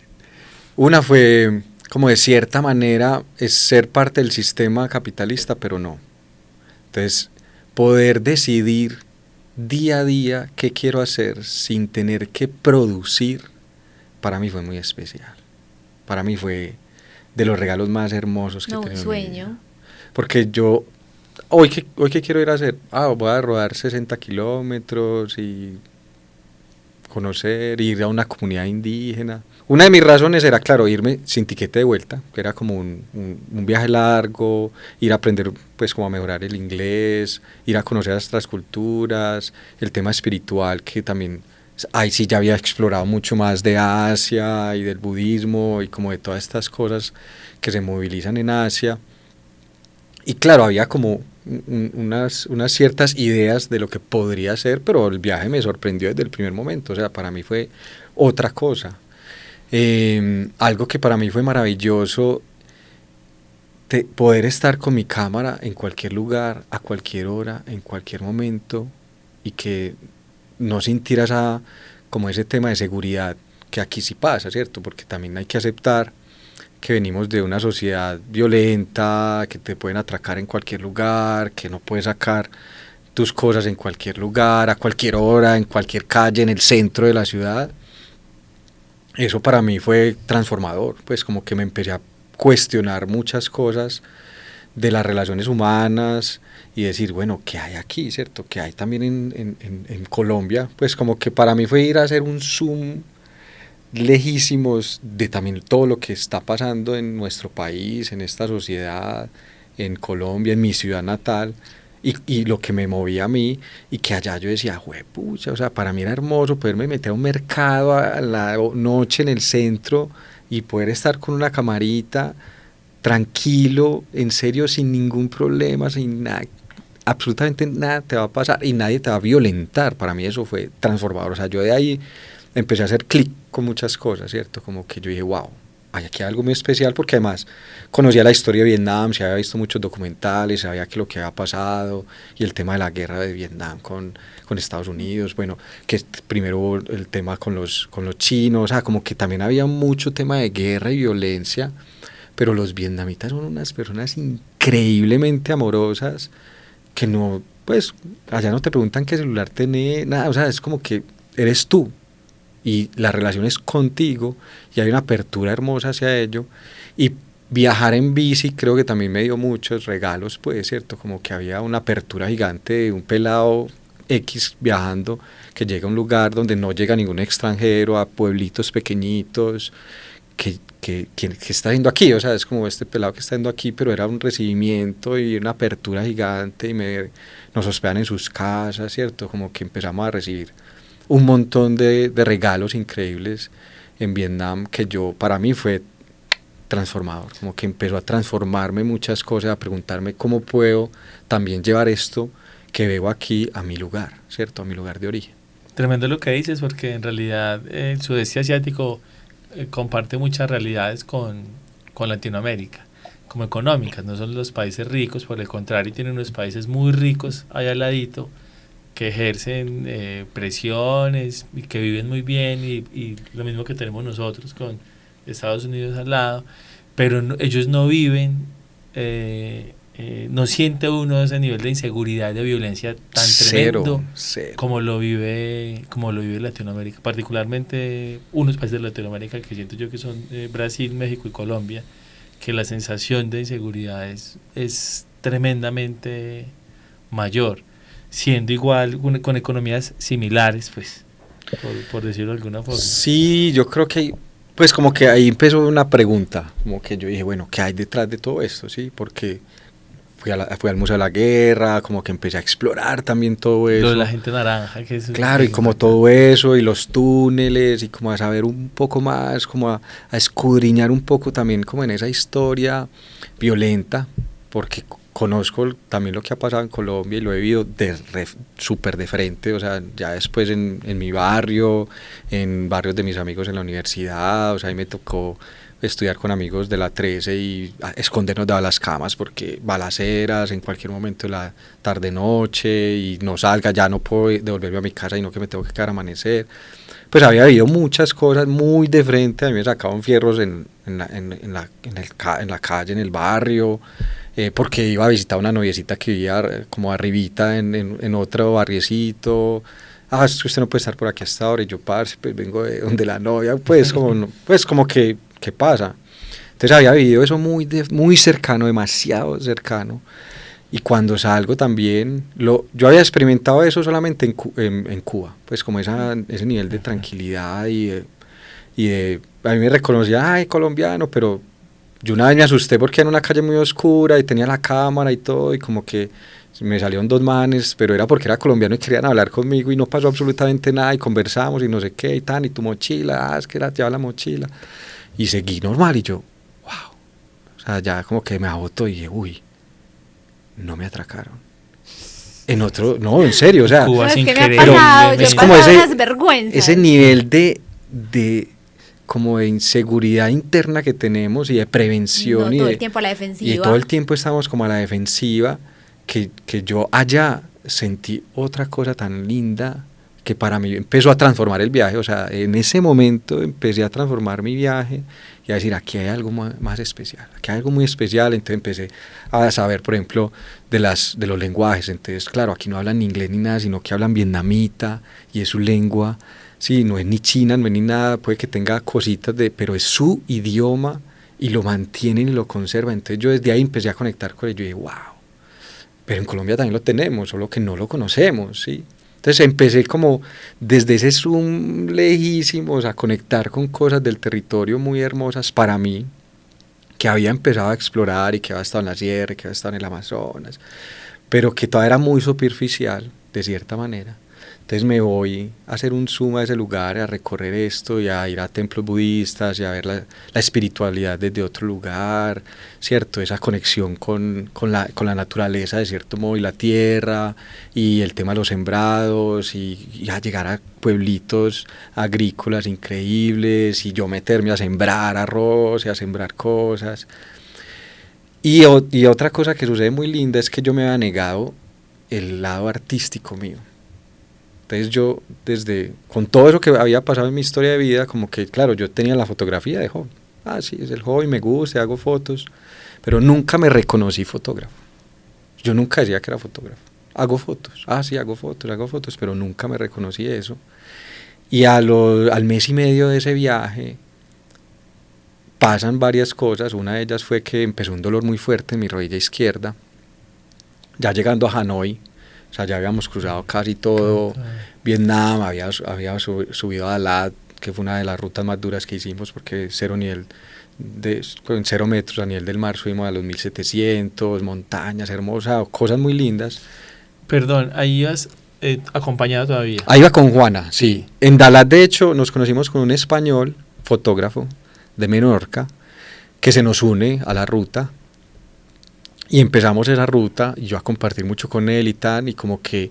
Una fue, como de cierta manera, es ser parte del sistema capitalista, pero no. Entonces, poder decidir día a día qué quiero hacer sin tener que producir, para mí fue muy especial. Para mí fue de los regalos más hermosos que he tenido. Un sueño. Porque yo, hoy qué quiero ir a hacer, voy a rodar 60 kilómetros y conocer, ir a una comunidad indígena. Una de mis razones era, claro, irme sin tiquete de vuelta, que era como un viaje largo, ir a aprender, pues, como a mejorar el inglés, ir a conocer otras culturas, el tema espiritual, que también ahí sí ya había explorado mucho más de Asia y del budismo y como de todas estas cosas que se movilizan en Asia. Y claro, había como unas ciertas ideas de lo que podría ser, pero el viaje me sorprendió desde el primer momento, o sea, para mí fue otra cosa. Algo que para mí fue maravilloso, poder estar con mi cámara en cualquier lugar, a cualquier hora, en cualquier momento, y que no sintiera como ese tema de seguridad que aquí sí pasa, ¿cierto? Porque también hay que aceptar que venimos de una sociedad violenta, que te pueden atracar en cualquier lugar, que no puedes sacar tus cosas en cualquier lugar, a cualquier hora, en cualquier calle, en el centro de la ciudad. Eso para mí fue transformador, pues como que me empecé a cuestionar muchas cosas de las relaciones humanas y decir, bueno, ¿qué hay aquí, cierto? ¿Qué hay también en Colombia? Pues como que para mí fue ir a hacer un zoom lejísimos de también todo lo que está pasando en nuestro país, en esta sociedad, en Colombia, en mi ciudad natal, y lo que me movía a mí, y que allá yo decía, juepucha, o sea, para mí era hermoso poderme meter a un mercado a la noche en el centro y poder estar con una camarita, tranquilo, en serio, sin ningún problema, sin nada, absolutamente nada te va a pasar y nadie te va a violentar. Para mí eso fue transformador, o sea, yo de ahí empecé a hacer clic con muchas cosas, ¿cierto? Como que yo dije, wow, hay aquí algo muy especial, porque además conocía la historia de Vietnam, se había visto muchos documentales, sabía que lo que había pasado y el tema de la guerra de Vietnam con Estados Unidos, bueno, que primero hubo el tema con los chinos, o sea, como que también había mucho tema de guerra y violencia, pero los vietnamitas son unas personas increíblemente amorosas, que no, pues, allá no te preguntan qué celular tenés, nada, o sea, es como que eres tú, y la relación es contigo y hay una apertura hermosa hacia ello. Y viajar en bici creo que también me dio muchos regalos, pues, cierto, como que había una apertura gigante de un pelado X viajando, que llega a un lugar donde no llega ningún extranjero, a pueblitos pequeñitos, que está haciendo aquí, o sea, es como este pelado que está haciendo aquí, pero era un recibimiento y una apertura gigante, y nos hospedan en sus casas, cierto, como que empezamos a recibir un montón de regalos increíbles en Vietnam, que para mí fue transformador, como que empezó a transformarme muchas cosas, a preguntarme cómo puedo también llevar esto que veo aquí a mi lugar, ¿cierto? A mi lugar de origen. Tremendo lo que dices, porque en realidad el sudeste asiático comparte muchas realidades con Latinoamérica, como económicas. No son los países ricos, por el contrario, tienen unos países muy ricos allá al ladito, que ejercen presiones y que viven muy bien, y lo mismo que tenemos nosotros con Estados Unidos al lado, pero ellos no viven, no siente uno ese nivel de inseguridad, de violencia tan tremendo cero. como lo vive Latinoamérica, particularmente unos países de Latinoamérica que siento yo que son Brasil, México y Colombia, que la sensación de inseguridad es tremendamente mayor, siendo igual con economías similares, pues, por decirlo de alguna forma. Sí, yo creo que pues como que ahí empezó una pregunta, como que yo dije, bueno, ¿qué hay detrás de todo esto? Sí, porque fui al Museo de la Guerra, como que empecé a explorar también todo eso. Lo de la gente naranja, que es... Claro, y como todo eso, y los túneles, y como a saber un poco más, como a escudriñar un poco también como en esa historia violenta, porque conozco también lo que ha pasado en Colombia y lo he vivido súper de frente, o sea, ya después en mi barrio, en barrios de mis amigos en la universidad, o sea, ahí me tocó estudiar con amigos de la 13 y escondernos de las camas porque balaceras en cualquier momento de la tarde-noche y no salga, ya no puedo devolverme a mi casa, sino que me tengo que quedar a amanecer. Pues había habido muchas cosas muy de frente, a mí me sacaban fierros en la calle, en el barrio, porque iba a visitar una noviecita que vivía como arribita en otro barriecito. Es que usted no puede estar por aquí hasta ahora, y yo, parce, pues vengo de donde la novia, pues como que, ¿qué pasa? Entonces había vivido eso muy cercano, demasiado cercano, y cuando salgo también, yo había experimentado eso solamente en Cuba, pues como ese nivel de tranquilidad a mí me reconocía, ay, colombiano, pero yo una vez me asusté porque era una calle muy oscura y tenía la cámara y todo, y como que me salieron 2 manes, pero era porque era colombiano y querían hablar conmigo y no pasó absolutamente nada y conversamos y no sé qué y tan, y tu mochila, es que lleva la mochila. Y seguí normal y yo, wow, o sea, ya como que me agotó y dije, uy, no me atracaron. En otro, no, en serio, o sea, No, es que me ha increíble, pasado, yo he es como pasado ese- unas vergüenzas. ese nivel de como de inseguridad interna que tenemos y de prevención No, y todo de, el tiempo a la defensiva. y todo el tiempo estamos como a la defensiva, que yo allá sentí otra cosa tan linda que para mí empezó a transformar el viaje. O sea, en ese momento empecé a transformar mi viaje y a decir, aquí hay algo más especial, aquí hay algo muy especial. Entonces empecé a saber, por ejemplo, de los lenguajes. Entonces, claro, aquí no hablan ni inglés ni nada, sino que hablan vietnamita y es su lengua. Sí, no es ni china, no es ni nada, puede que tenga cositas pero es su idioma y lo mantienen y lo conservan. Entonces yo desde ahí empecé a conectar con ello y dije, wow, pero en Colombia también lo tenemos, solo que no lo conocemos, ¿sí? Entonces empecé como desde ese zoom lejísimos a conectar con cosas del territorio muy hermosas para mí, que había empezado a explorar y que había estado en la sierra, que había estado en el Amazonas, pero que todavía era muy superficial, de cierta manera. Entonces me voy a hacer un zoom a ese lugar, a recorrer esto y a ir a templos budistas y a ver la espiritualidad desde otro lugar, ¿cierto? Esa conexión con la naturaleza de cierto modo y la tierra y el tema de los sembrados y a llegar a pueblitos agrícolas increíbles y yo meterme a sembrar arroz y a sembrar cosas. Y otra cosa que sucede muy linda es que yo me había negado el lado artístico mío. Entonces yo, con todo eso que había pasado en mi historia de vida, como que, claro, yo tenía la fotografía de hobby. Ah, sí, es el hobby, me gusta, hago fotos, pero nunca me reconocí fotógrafo. Yo nunca decía que era fotógrafo. Hago fotos, sí, hago fotos, pero nunca me reconocí eso. Y al mes y medio de ese viaje pasan varias cosas. Una de ellas fue que empezó un dolor muy fuerte en mi rodilla izquierda. Ya llegando a Hanoi, o sea, ya habíamos cruzado casi todo Vietnam, había subido a Dalat, que fue una de las rutas más duras que hicimos, porque con 0 metros a nivel del mar subimos a los 1700, montañas hermosas, cosas muy lindas. Perdón, ahí ibas acompañado todavía. Ahí iba con Juana, sí. En Dalat, de hecho, nos conocimos con un español, fotógrafo de Menorca, que se nos une a la ruta. Y empezamos esa ruta, y yo a compartir mucho con él y tal, y como que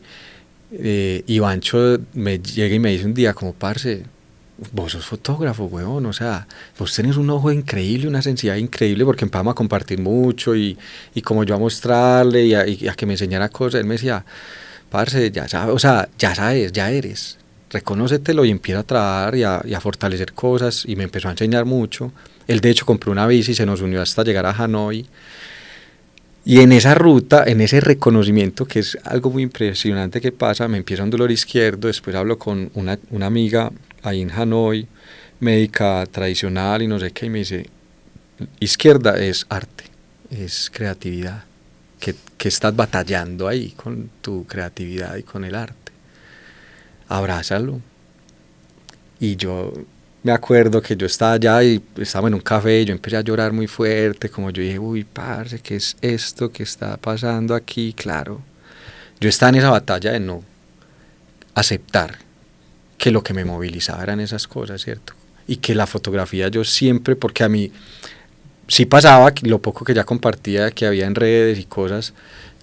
Ivancho me llega y me dice un día como, parce, vos sos fotógrafo, weón, o sea, vos tenés un ojo increíble, una sensibilidad increíble, porque empezamos a compartir mucho, y como yo a mostrarle, y a que me enseñara cosas, él me decía, parce, ya sabes, o sea, ya sabes, ya eres, reconócetelo y empieza a trabajar y a fortalecer cosas, y me empezó a enseñar mucho. Él de hecho compró una bici y se nos unió hasta llegar a Hanoi. Y en esa ruta, en ese reconocimiento, que es algo muy impresionante que pasa, me empieza un dolor izquierdo, después hablo con una amiga ahí en Hanoi, médica tradicional y no sé qué, y me dice, izquierda es arte, es creatividad, que estás batallando ahí con tu creatividad y con el arte, abrázalo. Y yo me acuerdo que yo estaba allá y estaba en un café y yo empecé a llorar muy fuerte, como yo dije, uy, parce, ¿qué es esto que está pasando aquí? Claro, yo estaba en esa batalla de no aceptar que lo que me movilizaba eran esas cosas, ¿cierto? Y que la fotografía yo siempre, porque a mí sí pasaba, lo poco que ya compartía, que había en redes y cosas,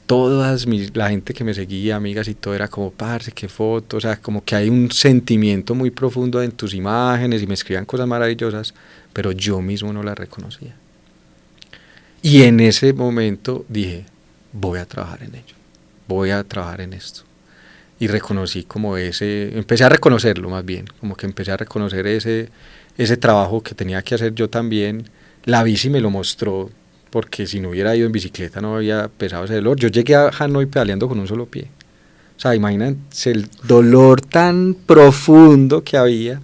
la gente que me seguía, amigas y todo, era como, parce, qué foto, o sea, como que hay un sentimiento muy profundo en tus imágenes y me escribían cosas maravillosas, pero yo mismo no las reconocía. Y en ese momento dije, voy a trabajar en ello, voy a trabajar en esto. Y reconocí como empecé a reconocerlo más bien, como que empecé a reconocer ese trabajo que tenía que hacer yo también. La bici me lo mostró, porque si no hubiera ido en bicicleta no había empezado ese dolor. Yo llegué a Hanoi pedaleando con un solo pie. O sea, imagínense el dolor tan profundo que había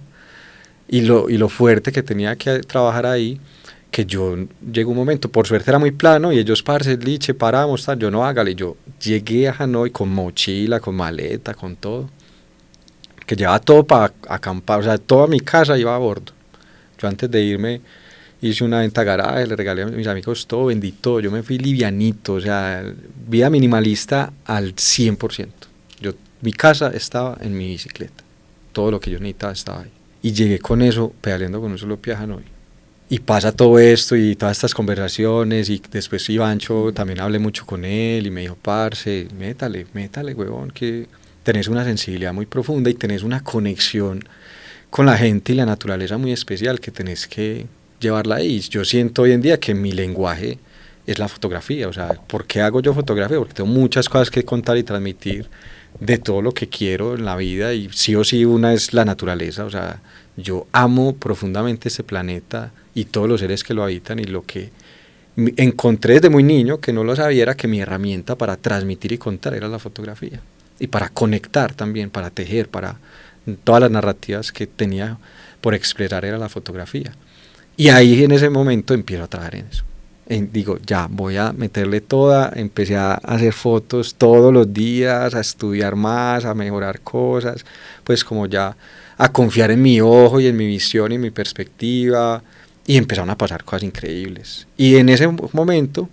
y lo fuerte que tenía que trabajar ahí, que yo llegó un momento, por suerte era muy plano y ellos, parce, liche, paramos, tal, yo no, hágale. Yo llegué a Hanoi con mochila, con maleta, con todo, que llevaba todo para acampar, o sea, toda mi casa iba a bordo. Yo antes de irme hice una venta garaje, le regalé a mis amigos todo, vendí todo, yo me fui livianito, o sea, vida minimalista al 100%. Mi casa estaba en mi bicicleta, todo lo que yo necesitaba estaba ahí. Y llegué con eso, pedaleando con un solo pie a Hanoi. Y pasa todo esto y todas estas conversaciones, y después Ivancho, también hablé mucho con él y me dijo, parce, métale, huevón, que tenés una sensibilidad muy profunda y tenés una conexión con la gente y la naturaleza muy especial que tenés que llevarla ahí. Yo siento hoy en día que mi lenguaje es la fotografía, o sea, ¿por qué hago yo fotografía? Porque tengo muchas cosas que contar y transmitir de todo lo que quiero en la vida, y sí o sí una es la naturaleza, o sea, yo amo profundamente este planeta y todos los seres que lo habitan, y lo que encontré desde muy niño, que no lo sabía, era que mi herramienta para transmitir y contar era la fotografía, y para conectar también, para tejer, para todas las narrativas que tenía por expresar era la fotografía. Y ahí en ese momento empiezo a trabajar en eso. Digo, ya, voy a meterle toda, empecé a hacer fotos todos los días, a estudiar más, a mejorar cosas, pues como ya a confiar en mi ojo y en mi visión y en mi perspectiva, y empezaron a pasar cosas increíbles. Y en ese momento,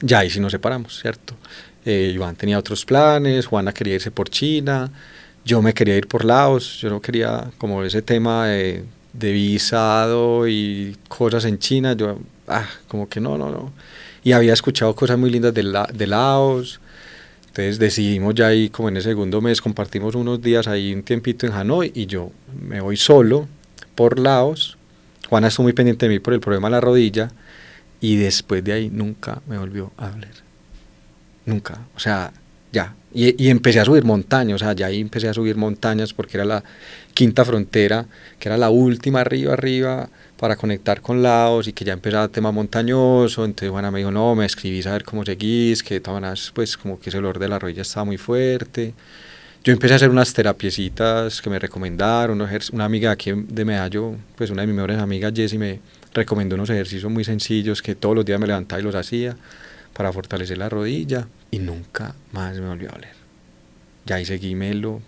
ya ahí sí nos separamos, ¿cierto? Iván tenía otros planes, Juana quería irse por China, yo me quería ir por Laos, yo no quería como ese tema de visado y cosas en China, yo como que no. Y había escuchado cosas muy lindas de Laos, entonces decidimos ya ahí, como en el segundo mes, compartimos unos días ahí, un tiempito en Hanoi, y yo me voy solo por Laos. Juana estuvo muy pendiente de mí por el problema de la rodilla, y después de ahí nunca me volvió a hablar. Nunca, o sea, ya. Y empecé a subir montañas, o sea, ya ahí empecé a subir montañas porque era la quinta frontera, que era la última arriba, para conectar con Laos, y que ya empezaba el tema montañoso. Entonces Juana me dijo, no, me escribís a ver cómo seguís, que de todas maneras, pues como que ese dolor de la rodilla estaba muy fuerte. Yo empecé a hacer unas terapiecitas que me recomendaron, una amiga aquí de Medallo, pues una de mis mejores amigas, Jessie, me recomendó unos ejercicios muy sencillos que todos los días me levantaba y los hacía para fortalecer la rodilla, y nunca más me volvió a doler. Ya ahí seguí melo,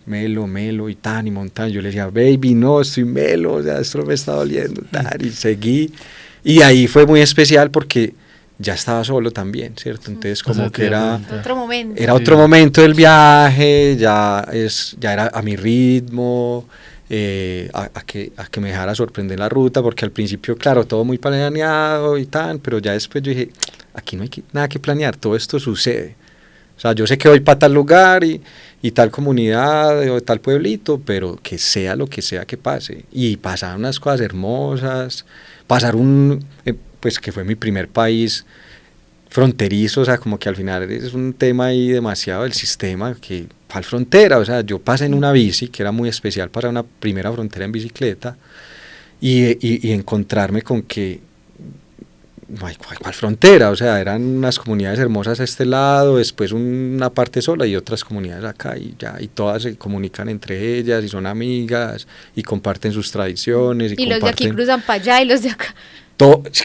y tan, y montaña. Yo le decía, baby, no, estoy melo, o sea, esto no me está doliendo, tan, y seguí. Y ahí fue muy especial porque ya estaba solo también, ¿cierto? Entonces como que era otro momento. Era otro momento del viaje, ya era a mi ritmo, a que me dejara sorprender la ruta, porque al principio, claro, todo muy planeado y tan, pero ya después yo dije, aquí no hay nada que planear, todo esto sucede. O sea, yo sé que voy para tal lugar y tal comunidad o tal pueblito, pero que sea lo que sea que pase. Y pasaron unas cosas hermosas, pues que fue mi primer país fronterizo, o sea, como que al final es un tema ahí demasiado del sistema, que para frontera, o sea, yo pasé en una bici, que era muy especial para una primera frontera en bicicleta, y encontrarme con que ¿cuál frontera? O sea, eran unas comunidades hermosas a este lado, después una parte sola y otras comunidades acá, y todas se comunican entre ellas y son amigas y comparten sus tradiciones. Y los de aquí cruzan para allá y los de acá.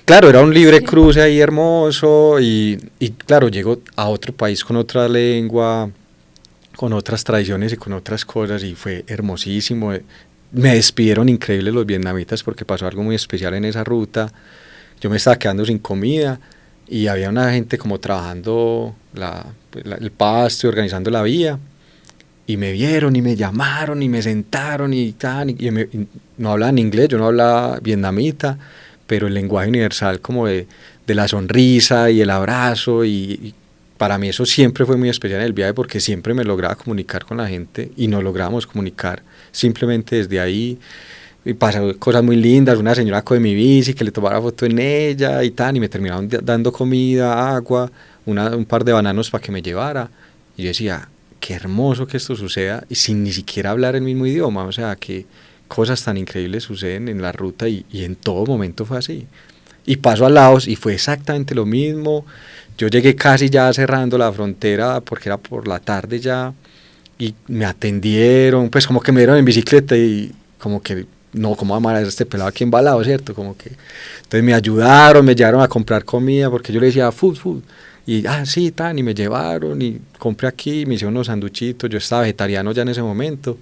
Claro, era un libre cruce ahí hermoso, y claro, llego a otro país con otra lengua, con otras tradiciones y con otras cosas, y fue hermosísimo. Me despidieron increíbles los vietnamitas porque pasó algo muy especial en esa ruta. Yo me estaba quedando sin comida y había una gente como trabajando el pasto y organizando la vía, y me vieron y me llamaron y me sentaron y no hablaban inglés, yo no hablaba vietnamita, pero el lenguaje universal como de la sonrisa y el abrazo, y para mí eso siempre fue muy especial en el viaje, porque siempre me lograba comunicar con la gente y nos lográbamos comunicar simplemente desde ahí. Y pasaron cosas muy lindas, una señora coge mi bici, que le tomara foto en ella y tal, y me terminaron dando comida, agua, un par de bananos para que me llevara. Y yo decía, qué hermoso que esto suceda, y sin ni siquiera hablar el mismo idioma, o sea, que cosas tan increíbles suceden en la ruta, y en todo momento fue así. Y paso a Laos y fue exactamente lo mismo. Yo llegué casi ya cerrando la frontera porque era por la tarde ya, y me atendieron, pues como que me dieron en bicicleta y como que no, ¿cómo amar a este pelado aquí embalado, cierto? Como que, entonces me ayudaron, me llevaron a comprar comida, porque yo le decía food, y sí, tan, y me llevaron, y compré aquí, me hicieron unos sanduchitos, yo estaba vegetariano ya en ese momento,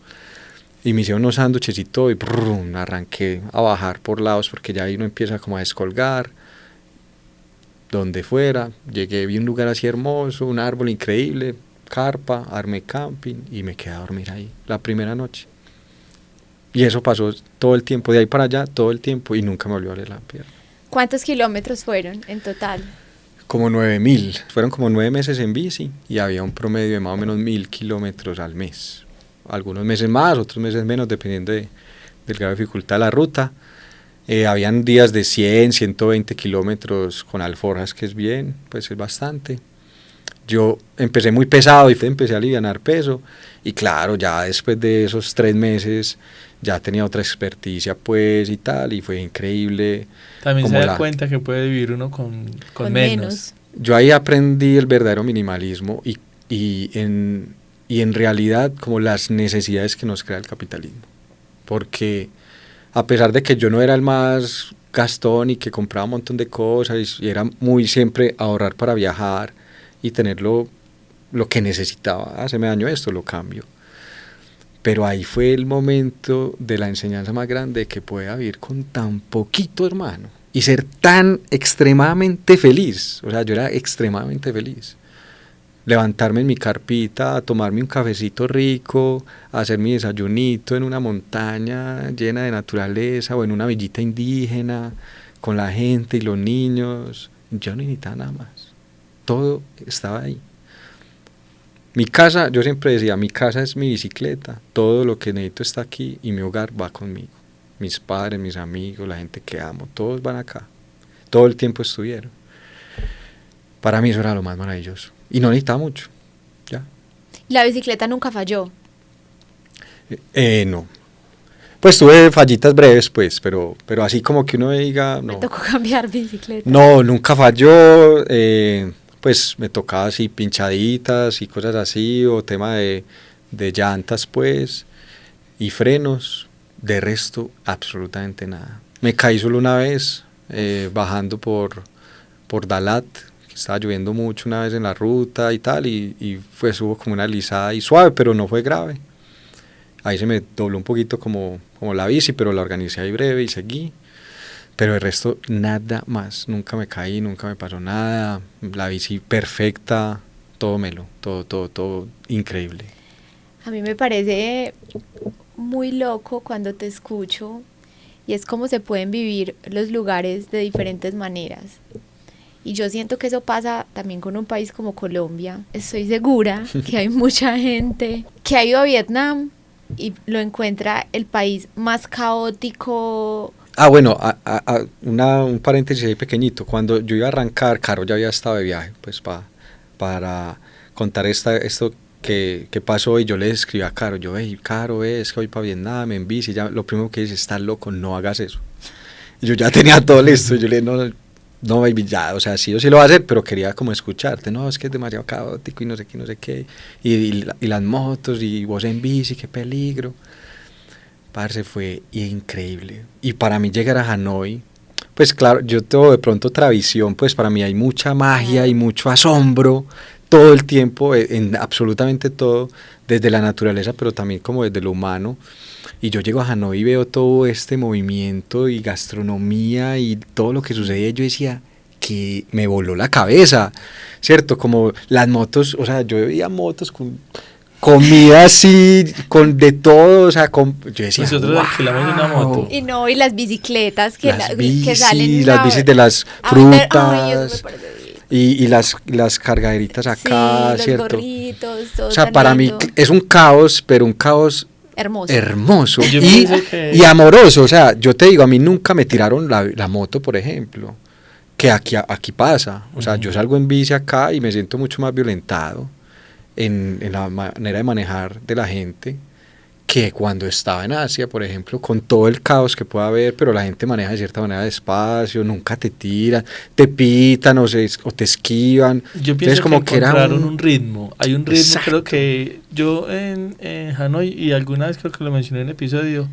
y me hicieron unos sándwiches y todo, y brum, arranqué a bajar por lados, porque ya ahí uno empieza como a descolgar, donde fuera, llegué, vi un lugar así hermoso, un árbol increíble, carpa, armé camping, y me quedé a dormir ahí, la primera noche. Y eso pasó todo el tiempo, de ahí para allá, todo el tiempo, y nunca me volvió a doler la pierna. ¿Cuántos kilómetros fueron en total? Como 9.000, fueron como 9 meses en bici, y había un promedio de más o menos 1.000 kilómetros al mes. Algunos meses más, otros meses menos, dependiendo del grado de dificultad de la ruta. Habían días de 100, 120 kilómetros con alforjas, que es bien, pues es bastante. Yo empecé muy pesado y empecé a alivianar peso, y claro, ya después de esos 3 meses ya tenía otra experticia pues y tal, y fue increíble. También se da cuenta que puede vivir uno con menos. Yo ahí aprendí el verdadero minimalismo y en realidad como las necesidades que nos crea el capitalismo, porque a pesar de que yo no era el más gastón y que compraba un montón de cosas y era muy siempre ahorrar para viajar y tener lo que necesitaba, se me dañó esto, lo cambio. Pero ahí fue el momento de la enseñanza más grande, que pueda vivir con tan poquito, hermano, y ser tan extremadamente feliz. O sea, yo era extremadamente feliz. Levantarme en mi carpita, a tomarme un cafecito rico, a hacer mi desayunito en una montaña llena de naturaleza o en una villita indígena, con la gente y los niños. Yo no necesitaba nada más. Todo estaba ahí. Mi casa, yo siempre decía, mi casa es mi bicicleta, todo lo que necesito está aquí y mi hogar va conmigo. Mis padres, mis amigos, la gente que amo, todos van acá. Todo el tiempo estuvieron. Para mí eso era lo más maravilloso. Y no necesitaba mucho, ya. ¿La bicicleta nunca falló? No. Pues tuve fallitas breves, pues, pero así como que uno diga, no. Me tocó cambiar bicicleta. No, nunca falló. Pues me tocaba así pinchaditas y cosas así, o tema de llantas pues, y frenos. De resto, absolutamente nada. Me caí solo una vez, bajando por Dalat, que estaba lloviendo mucho una vez en la ruta y tal, y pues hubo como una lisada y suave, pero no fue grave. Ahí se me dobló un poquito como la bici, pero la organicé ahí breve y seguí. Pero el resto, nada más. Nunca me caí, nunca me pasó nada. La bici perfecta, todo melo, todo increíble. A mí me parece muy loco cuando te escucho, y es cómo se pueden vivir los lugares de diferentes maneras. Y yo siento que eso pasa también con un país como Colombia. Estoy segura que hay mucha gente que ha ido a Vietnam y lo encuentra el país más caótico. Bueno, un paréntesis ahí pequeñito. Cuando yo iba a arrancar, Caro ya había estado de viaje, pues para contar esto que pasó, y yo le escribí a Caro, Caro, es que voy para Vietnam en bici, ya lo primero que dice, estás loco, no hagas eso. Y yo ya tenía todo listo, y yo le dije, no, baby, ya, o sea, sí o sí lo va a hacer, pero quería como escucharte, no, es que es demasiado caótico y no sé qué, y las motos, y vos en bici, qué peligro. Parce, fue increíble. Y para mí llegar a Hanoi, pues claro, yo tengo de pronto otra visión, pues para mí hay mucha magia y mucho asombro todo el tiempo, en absolutamente todo, desde la naturaleza, pero también como desde lo humano. Y yo llego a Hanoi y veo todo este movimiento y gastronomía y todo lo que sucede, yo decía que me voló la cabeza, ¿cierto? Como las motos, o sea, yo veía motos con comida así, con de todo, o sea, yo decía, nosotros alquilamos una moto. Y las bicicletas que que salen. Las bicis de las frutas. Y las cargaderitas acá, sí, ¿cierto? Los gorritos, todo. O sea, para mí es un caos, pero un caos hermoso y amoroso. O sea, yo te digo, a mí nunca me tiraron la moto, por ejemplo, que aquí pasa. O sea, yo salgo en bici acá y me siento mucho más violentado en la manera de manejar de la gente, que cuando estaba en Asia, por ejemplo, con todo el caos que pueda haber, pero la gente maneja de cierta manera despacio, nunca te tiran, te pitan o te esquivan. Yo pienso como que encontraron un ritmo, hay un ritmo. Exacto. Creo que yo en Hanoi, y alguna vez creo que lo mencioné en el episodio,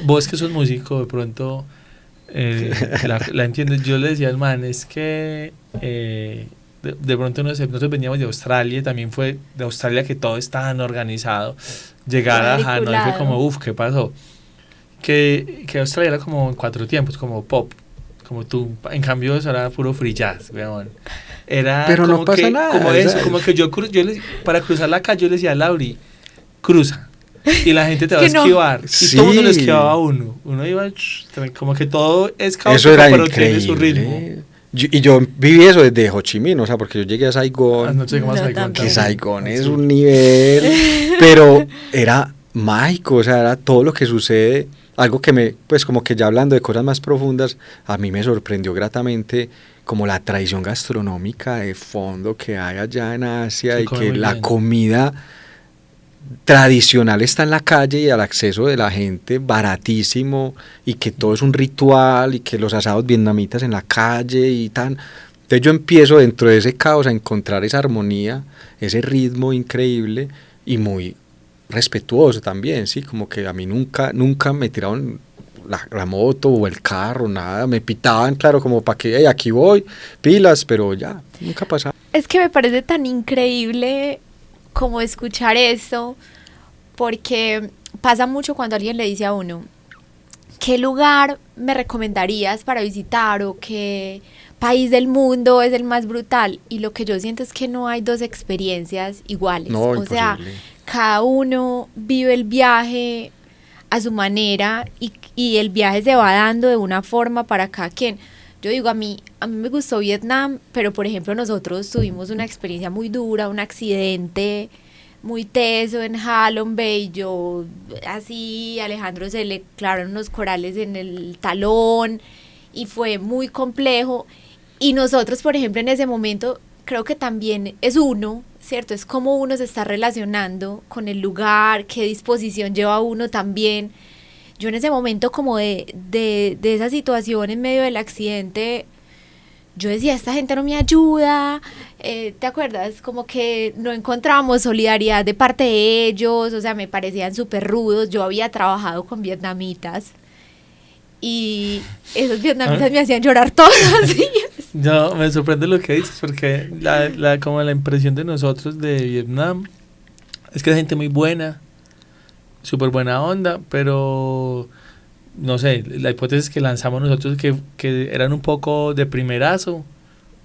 vos que sos músico, de pronto la entiendes. Yo le decía al man, es que de pronto nosotros veníamos de Australia, también fue de Australia que todo es tan organizado. llegar a Hanoi fue Cuadriculado. como, uff, ¿qué pasó? Que Australia era como en 4 tiempos, como pop, como tú. En cambio eso era puro free jazz, weón. Era Pero como no pasa que, nada, como o eso, sea, como que para cruzar la calle yo le decía a Lauri, cruza. Y la gente te va a Es que no. esquivar. Y Sí. todo el mundo lo esquivaba a uno. Uno iba, como que todo es eso caótico, era pero tiene su ritmo. increíble. Y yo viví eso desde Ho Chi Minh, o sea, porque yo llegué a Saigón, No sé cómo No, Saigon también. que también. Saigón es Sí. un nivel, pero era mágico, o sea, era todo lo que sucede, algo que pues como que ya hablando de cosas más profundas, a mí me sorprendió gratamente como la tradición gastronómica de fondo que hay allá en Asia Se y come que muy la bien. comida tradicional está en la calle y al acceso de la gente baratísimo y que todo es un ritual y que los asados vietnamitas en la calle y tan. Entonces yo empiezo dentro de ese caos a encontrar esa armonía, ese ritmo increíble y muy respetuoso también, sí, como que a mí nunca me tiraron la moto o el carro, nada, me pitaban, claro, como para que, hey, aquí voy, pilas, pero ya, nunca pasaba. Es que me parece tan increíble como escuchar esto, porque pasa mucho cuando alguien le dice a uno, ¿qué lugar me recomendarías para visitar o qué país del mundo es el más brutal? Y lo que yo siento es que no hay dos experiencias iguales. No, O sea, imposible. cada uno vive el viaje a su manera y el viaje se va dando de una forma para cada quien. Yo digo, a mí me gustó Vietnam, pero por ejemplo nosotros tuvimos una experiencia muy dura, un accidente muy teso en Halong Bay. Yo así, Alejandro se le clavaron unos corales en el talón y fue muy complejo. Y nosotros, por ejemplo, en ese momento, creo que también es uno, ¿cierto? Es como uno se está relacionando con el lugar, qué disposición lleva uno también. Yo en ese momento como de esa situación en medio del accidente, yo decía, esta gente no me ayuda, ¿te acuerdas? Como que no encontrábamos solidaridad de parte de ellos, o sea, me parecían súper rudos. Yo había trabajado con vietnamitas y esos vietnamitas me hacían llorar todos los días. No, me sorprende lo que dices, porque como la impresión de nosotros de Vietnam es que es gente muy buena, súper buena onda, pero no sé, la hipótesis que lanzamos nosotros que eran un poco de primerazo,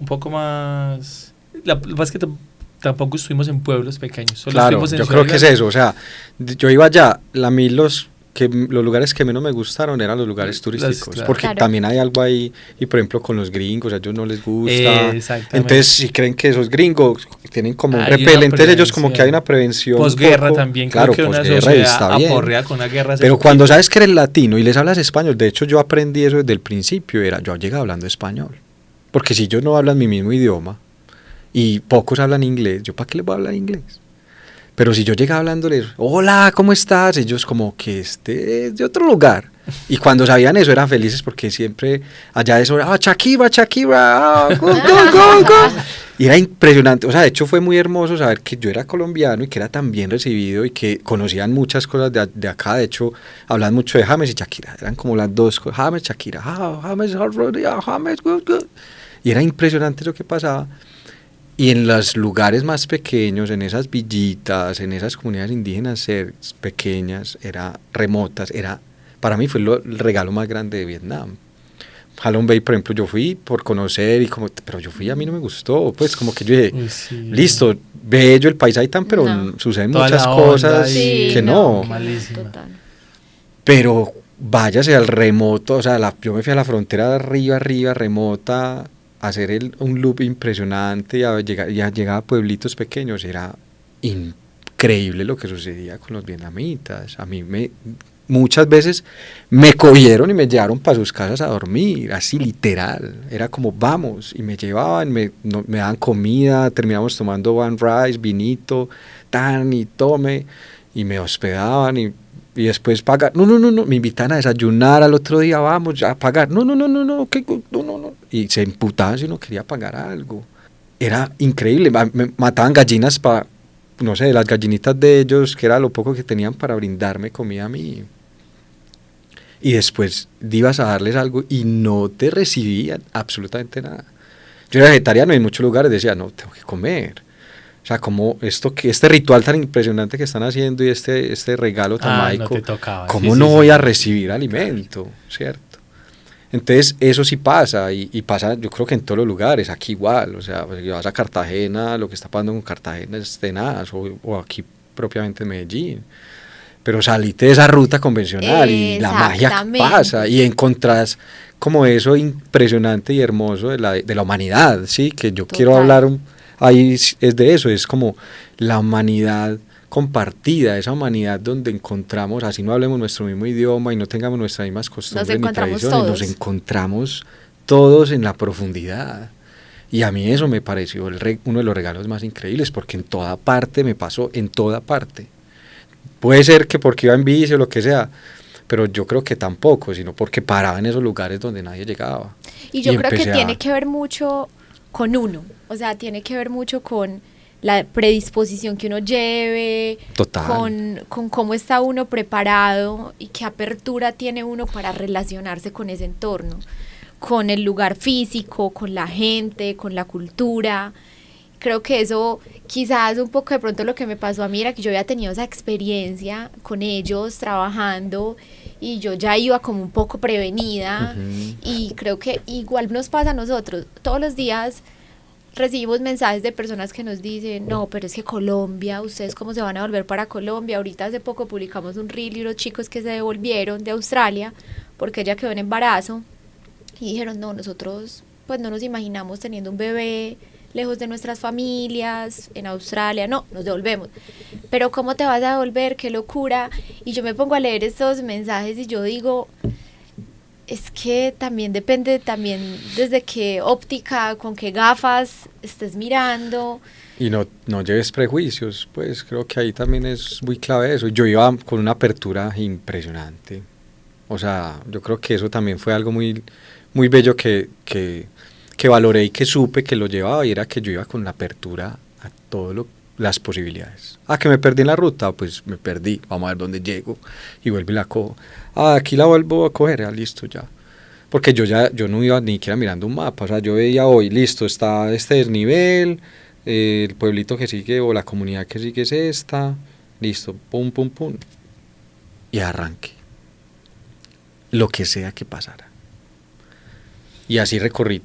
un poco más. Lo que pasa es que tampoco estuvimos en pueblos pequeños, solo Claro, estuvimos en yo ciudades creo que es grandes. eso, o sea, yo iba allá, los lugares que menos me gustaron eran los lugares turísticos, claro. porque Claro. también hay algo ahí, y por ejemplo con los gringos, a ellos no les gusta, Exactamente. entonces si creen que esos gringos tienen como un Hay una repele, entonces ellos como que hay prevención. una prevención un Posguerra poco, también, claro, creo que una posguerra y está sociedad bien. aporrea con una guerra. Pero cuando sabes que eres latino y les hablas español, de hecho yo aprendí eso desde el principio, yo llegaba hablando español, porque si ellos no hablan mi mismo idioma y pocos hablan inglés, ¿yo para qué les voy a hablar inglés? Pero si yo llegaba hablándoles, hola, ¿cómo estás? Ellos como que este es de otro lugar. Y cuando sabían eso eran felices porque siempre allá eso era, Shakira, go, go, go, go. Y era impresionante, o sea, de hecho fue muy hermoso saber que yo era colombiano y que era tan bien recibido y que conocían muchas cosas de acá. De hecho, hablaban mucho de James y Shakira, eran como las dos cosas, James, Shakira, James, good, good. Y era impresionante lo que pasaba. Y en los lugares más pequeños, en esas villitas, en esas comunidades indígenas pequeñas, remotas, para mí fue el regalo más grande de Vietnam. Halong Bay, por ejemplo, yo fui por conocer, pero yo fui, a mí no me gustó, pues como que yo dije, Sí. listo, bello el paisaje tan, pero No. suceden Toda muchas la onda cosas ahí, que no. malísima. Total. Pero váyase al remoto, o sea, yo me fui a la frontera de arriba, remota, a hacer un loop impresionante y a llegar a pueblitos pequeños. Era increíble lo que sucedía con los vietnamitas. Muchas veces me cogieron y me llevaron para sus casas a dormir, así literal. Era como vamos, y me llevaban, me daban comida, terminamos tomando one rice, vinito, tan y tome, y me hospedaban y después pagar, no, me invitan a desayunar al otro día, vamos, ya a pagar, no, y se imputaban si uno quería pagar algo. Era increíble, me mataban gallinas para, no sé, las gallinitas de ellos, que era lo poco que tenían para brindarme comida a mí. Y después ibas a darles algo y no te recibían absolutamente nada. Yo era vegetariano y en muchos lugares decía, no, tengo que comer. O sea, como este ritual tan impresionante que están haciendo y este regalo tan mágico, no te tocaba. ¿cómo no voy a recibir alimento? ¿Cierto? Entonces eso sí pasa y pasa yo creo que en todos los lugares, aquí igual, o sea, pues, vas a Cartagena, lo que está pasando con Cartagena es tenaz, o aquí propiamente en Medellín, pero salite de esa ruta convencional y la magia pasa y encontrás como eso impresionante y hermoso de la humanidad, ¿sí? Que yo quiero hablar ahí es de eso, es como la humanidad compartida, esa humanidad donde encontramos, así no hablemos nuestro mismo idioma y no tengamos nuestras mismas costumbres ni tradiciones, nos encontramos todos en la profundidad. Y a mí eso me pareció uno de los regalos más increíbles, porque en toda parte me pasó, en toda parte. Puede ser que porque iba en bici o lo que sea, pero yo creo que tampoco, sino porque paraba en esos lugares donde nadie llegaba. Y yo creo que tiene que ver mucho con uno, o sea, tiene que ver mucho con la predisposición que uno lleve, con cómo está uno preparado y qué apertura tiene uno para relacionarse con ese entorno, con el lugar físico, con la gente, con la cultura. Creo que eso quizás un poco de pronto lo que me pasó a mí era que yo había tenido esa experiencia con ellos trabajando y yo ya iba como un poco prevenida. Y creo que igual nos pasa a nosotros, todos los días recibimos mensajes de personas que nos dicen, no, pero es que Colombia, ¿ustedes cómo se van a volver para Colombia? Ahorita hace poco publicamos un reel y unos chicos que se devolvieron de Australia porque ella quedó en embarazo y dijeron, no, nosotros pues no nos imaginamos teniendo un bebé lejos de nuestras familias, en Australia, no, nos devolvemos. Pero ¿cómo te vas a devolver? ¡Qué locura! Y yo me pongo a leer estos mensajes y yo digo, es que también depende desde qué óptica, con qué gafas estés mirando. Y no lleves prejuicios, pues creo que ahí también es muy clave eso. Yo iba con una apertura impresionante. O sea, yo creo que eso también fue algo muy, muy bello que valoré y que supe que lo llevaba, y era que yo iba con la apertura a todas las posibilidades. Que me perdí en la ruta, pues me perdí, vamos a ver dónde llego y vuelvo y la cojo. Aquí la vuelvo a coger, listo ya. Porque yo no iba ni siquiera mirando un mapa, o sea, yo veía hoy, listo, está este desnivel, el pueblito que sigue o la comunidad que sigue es esta, listo, pum, pum, pum, y arranque, lo que sea que pasara. Y así recorrí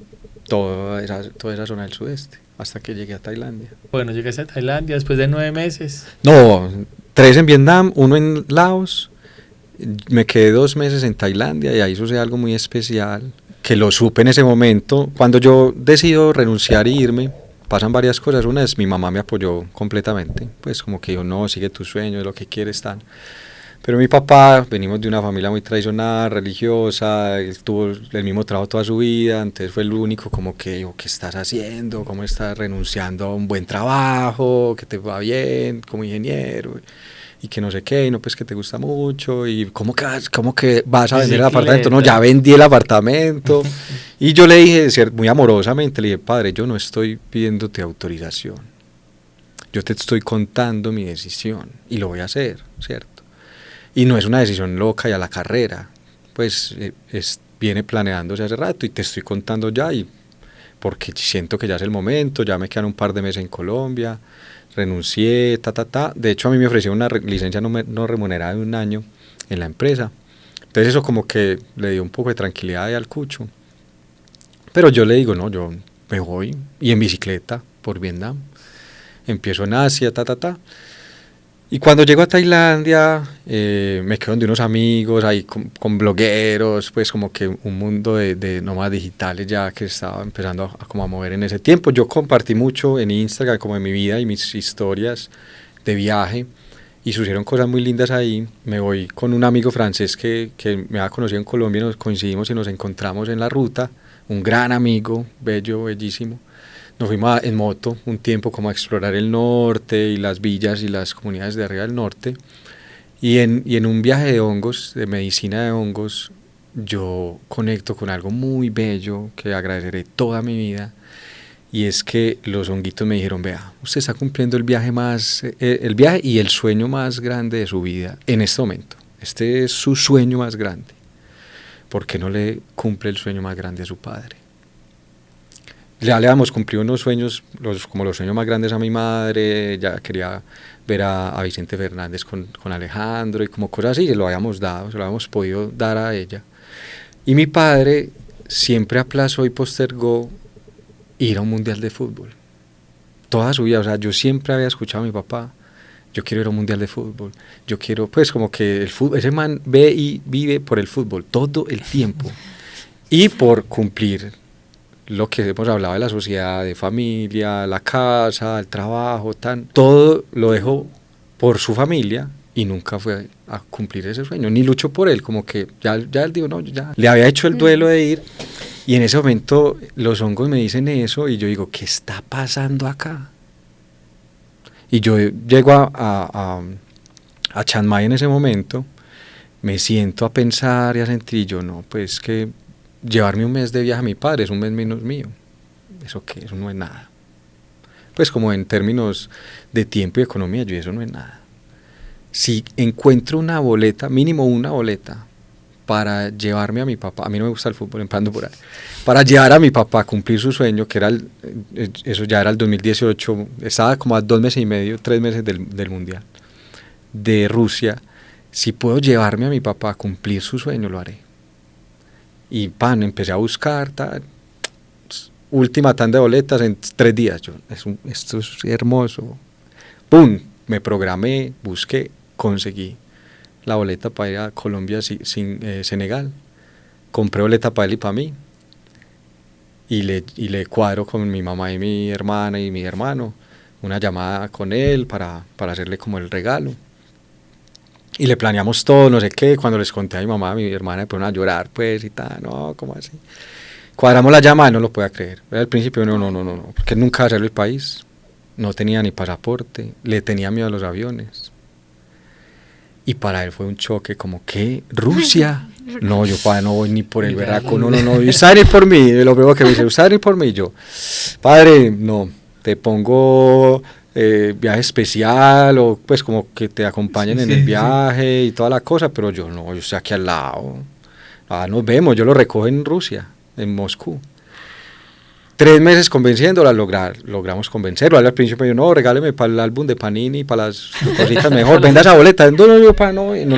toda esa zona del sudeste, hasta que llegué a Tailandia. Bueno, llegué a Tailandia después de 9 meses. No, 3 en Vietnam, 1 en Laos, me quedé 2 meses en Tailandia y ahí sucede algo muy especial, que lo supe en ese momento. Cuando yo decido renunciar e irme, pasan varias cosas. Una es mi mamá me apoyó completamente, pues como que dijo, no, sigue tus sueños, lo que quieres, tan. Pero mi papá, venimos de una familia muy tradicional, religiosa, él tuvo el mismo trabajo toda su vida, entonces fue el único como que dijo, ¿qué estás haciendo? ¿Cómo estás renunciando a un buen trabajo? ¿Que te va bien como ingeniero? Y que no sé qué, y no, pues que te gusta mucho, y ¿cómo que vas a vender el apartamento? No, ya vendí el apartamento. Y yo le dije, muy amorosamente, le dije, padre, yo no estoy pidiéndote autorización, yo te estoy contando mi decisión, y lo voy a hacer, ¿cierto? Y no es una decisión loca y a la carrera, pues viene planeándose hace rato y te estoy contando ya, y porque siento que ya es el momento, ya me quedan un par de meses en Colombia, renuncié, de hecho a mí me ofrecieron una licencia no remunerada de 1 año en la empresa, entonces eso como que le dio un poco de tranquilidad al cucho, pero yo le digo, no, yo me voy, y en bicicleta por Vietnam, empiezo en Asia, y cuando llego a Tailandia, me quedo de unos amigos ahí con blogueros, pues como que un mundo de nómadas digitales ya que estaba empezando a mover en ese tiempo. Yo compartí mucho en Instagram como de mi vida y mis historias de viaje, y sucedieron cosas muy lindas ahí. Me voy con un amigo francés que me había conocido en Colombia, nos coincidimos y nos encontramos en la ruta, un gran amigo, bello, bellísimo. Nos fuimos en moto un tiempo como a explorar el norte y las villas y las comunidades de arriba del norte. Y en un viaje de hongos, de medicina de hongos, yo conecto con algo muy bello que agradeceré toda mi vida. Y es que los honguitos me dijeron, vea, usted está cumpliendo el viaje y el sueño más grande de su vida en este momento. Este es su sueño más grande. ¿Por qué no le cumple el sueño más grande a su padre? ya le habíamos cumplido unos sueños, como los sueños más grandes a mi madre, ya quería ver a Vicente Fernández con Alejandro y como cosas así, se lo habíamos dado, se lo habíamos podido dar a ella. Y mi padre siempre aplazó y postergó ir a un mundial de fútbol. Toda su vida, o sea, yo siempre había escuchado a mi papá, yo quiero ir a un mundial de fútbol, yo quiero, pues como que el fútbol, ese man ve y vive por el fútbol todo el tiempo y por cumplir lo que hemos hablado de la sociedad, de familia, la casa, el trabajo, todo lo dejó por su familia y nunca fue a cumplir ese sueño, ni luchó por él, como que ya él dijo, no, ya le había hecho el duelo de ir, y en ese momento los hongos me dicen eso y yo digo, ¿qué está pasando acá? Y yo llego a Chiang Mai en ese momento, me siento a pensar y a sentir, y yo no, pues que llevarme un mes de viaje a mi padre es un mes menos mío. ¿Eso qué? Eso no es nada. Pues como en términos de tiempo y economía, yo eso no es nada. Si encuentro una boleta, mínimo una boleta, para llevarme a mi papá, a mí no me gusta el fútbol, empezando por ahí, para llevar a mi papá a cumplir su sueño, que era eso ya era el 2018, estaba como a 2 meses y medio, 3 meses del Mundial de Rusia, si puedo llevarme a mi papá a cumplir su sueño, lo haré. Y empecé a buscar, última tanda de boletas en 3 días. Esto es hermoso. ¡Pum! Me programé, busqué, conseguí la boleta para ir a Colombia, Senegal. Compré boleta para él y para mí. Y le cuadro con mi mamá y mi hermana y mi hermano una llamada con él para hacerle como el regalo. Y le planeamos todo, no sé qué. Cuando les conté a mi mamá, a mi hermana, me ponen a llorar, pues, y tal, no, ¿cómo así? Cuadramos la llamada, no lo podía creer. Al principio, no, porque nunca salió del país, no tenía ni pasaporte, le tenía miedo a los aviones. Y para él fue un choque, como, ¿qué? ¿Rusia? No, yo, padre, no voy ni por el berraco, no, usted va a ir por mí, lo primero que me dice, usted va a ir por mí, yo, padre, no, te pongo viaje especial o pues como que te acompañen en el viaje y toda la cosa, pero yo no, yo estoy aquí al lado, nos vemos, yo lo recojo en Rusia, en Moscú. 3 meses convenciéndola, logramos convencerlo. Al principio me dijo, no, regáleme para el álbum de Panini, para las cositas mejor, venda esa boleta. No lo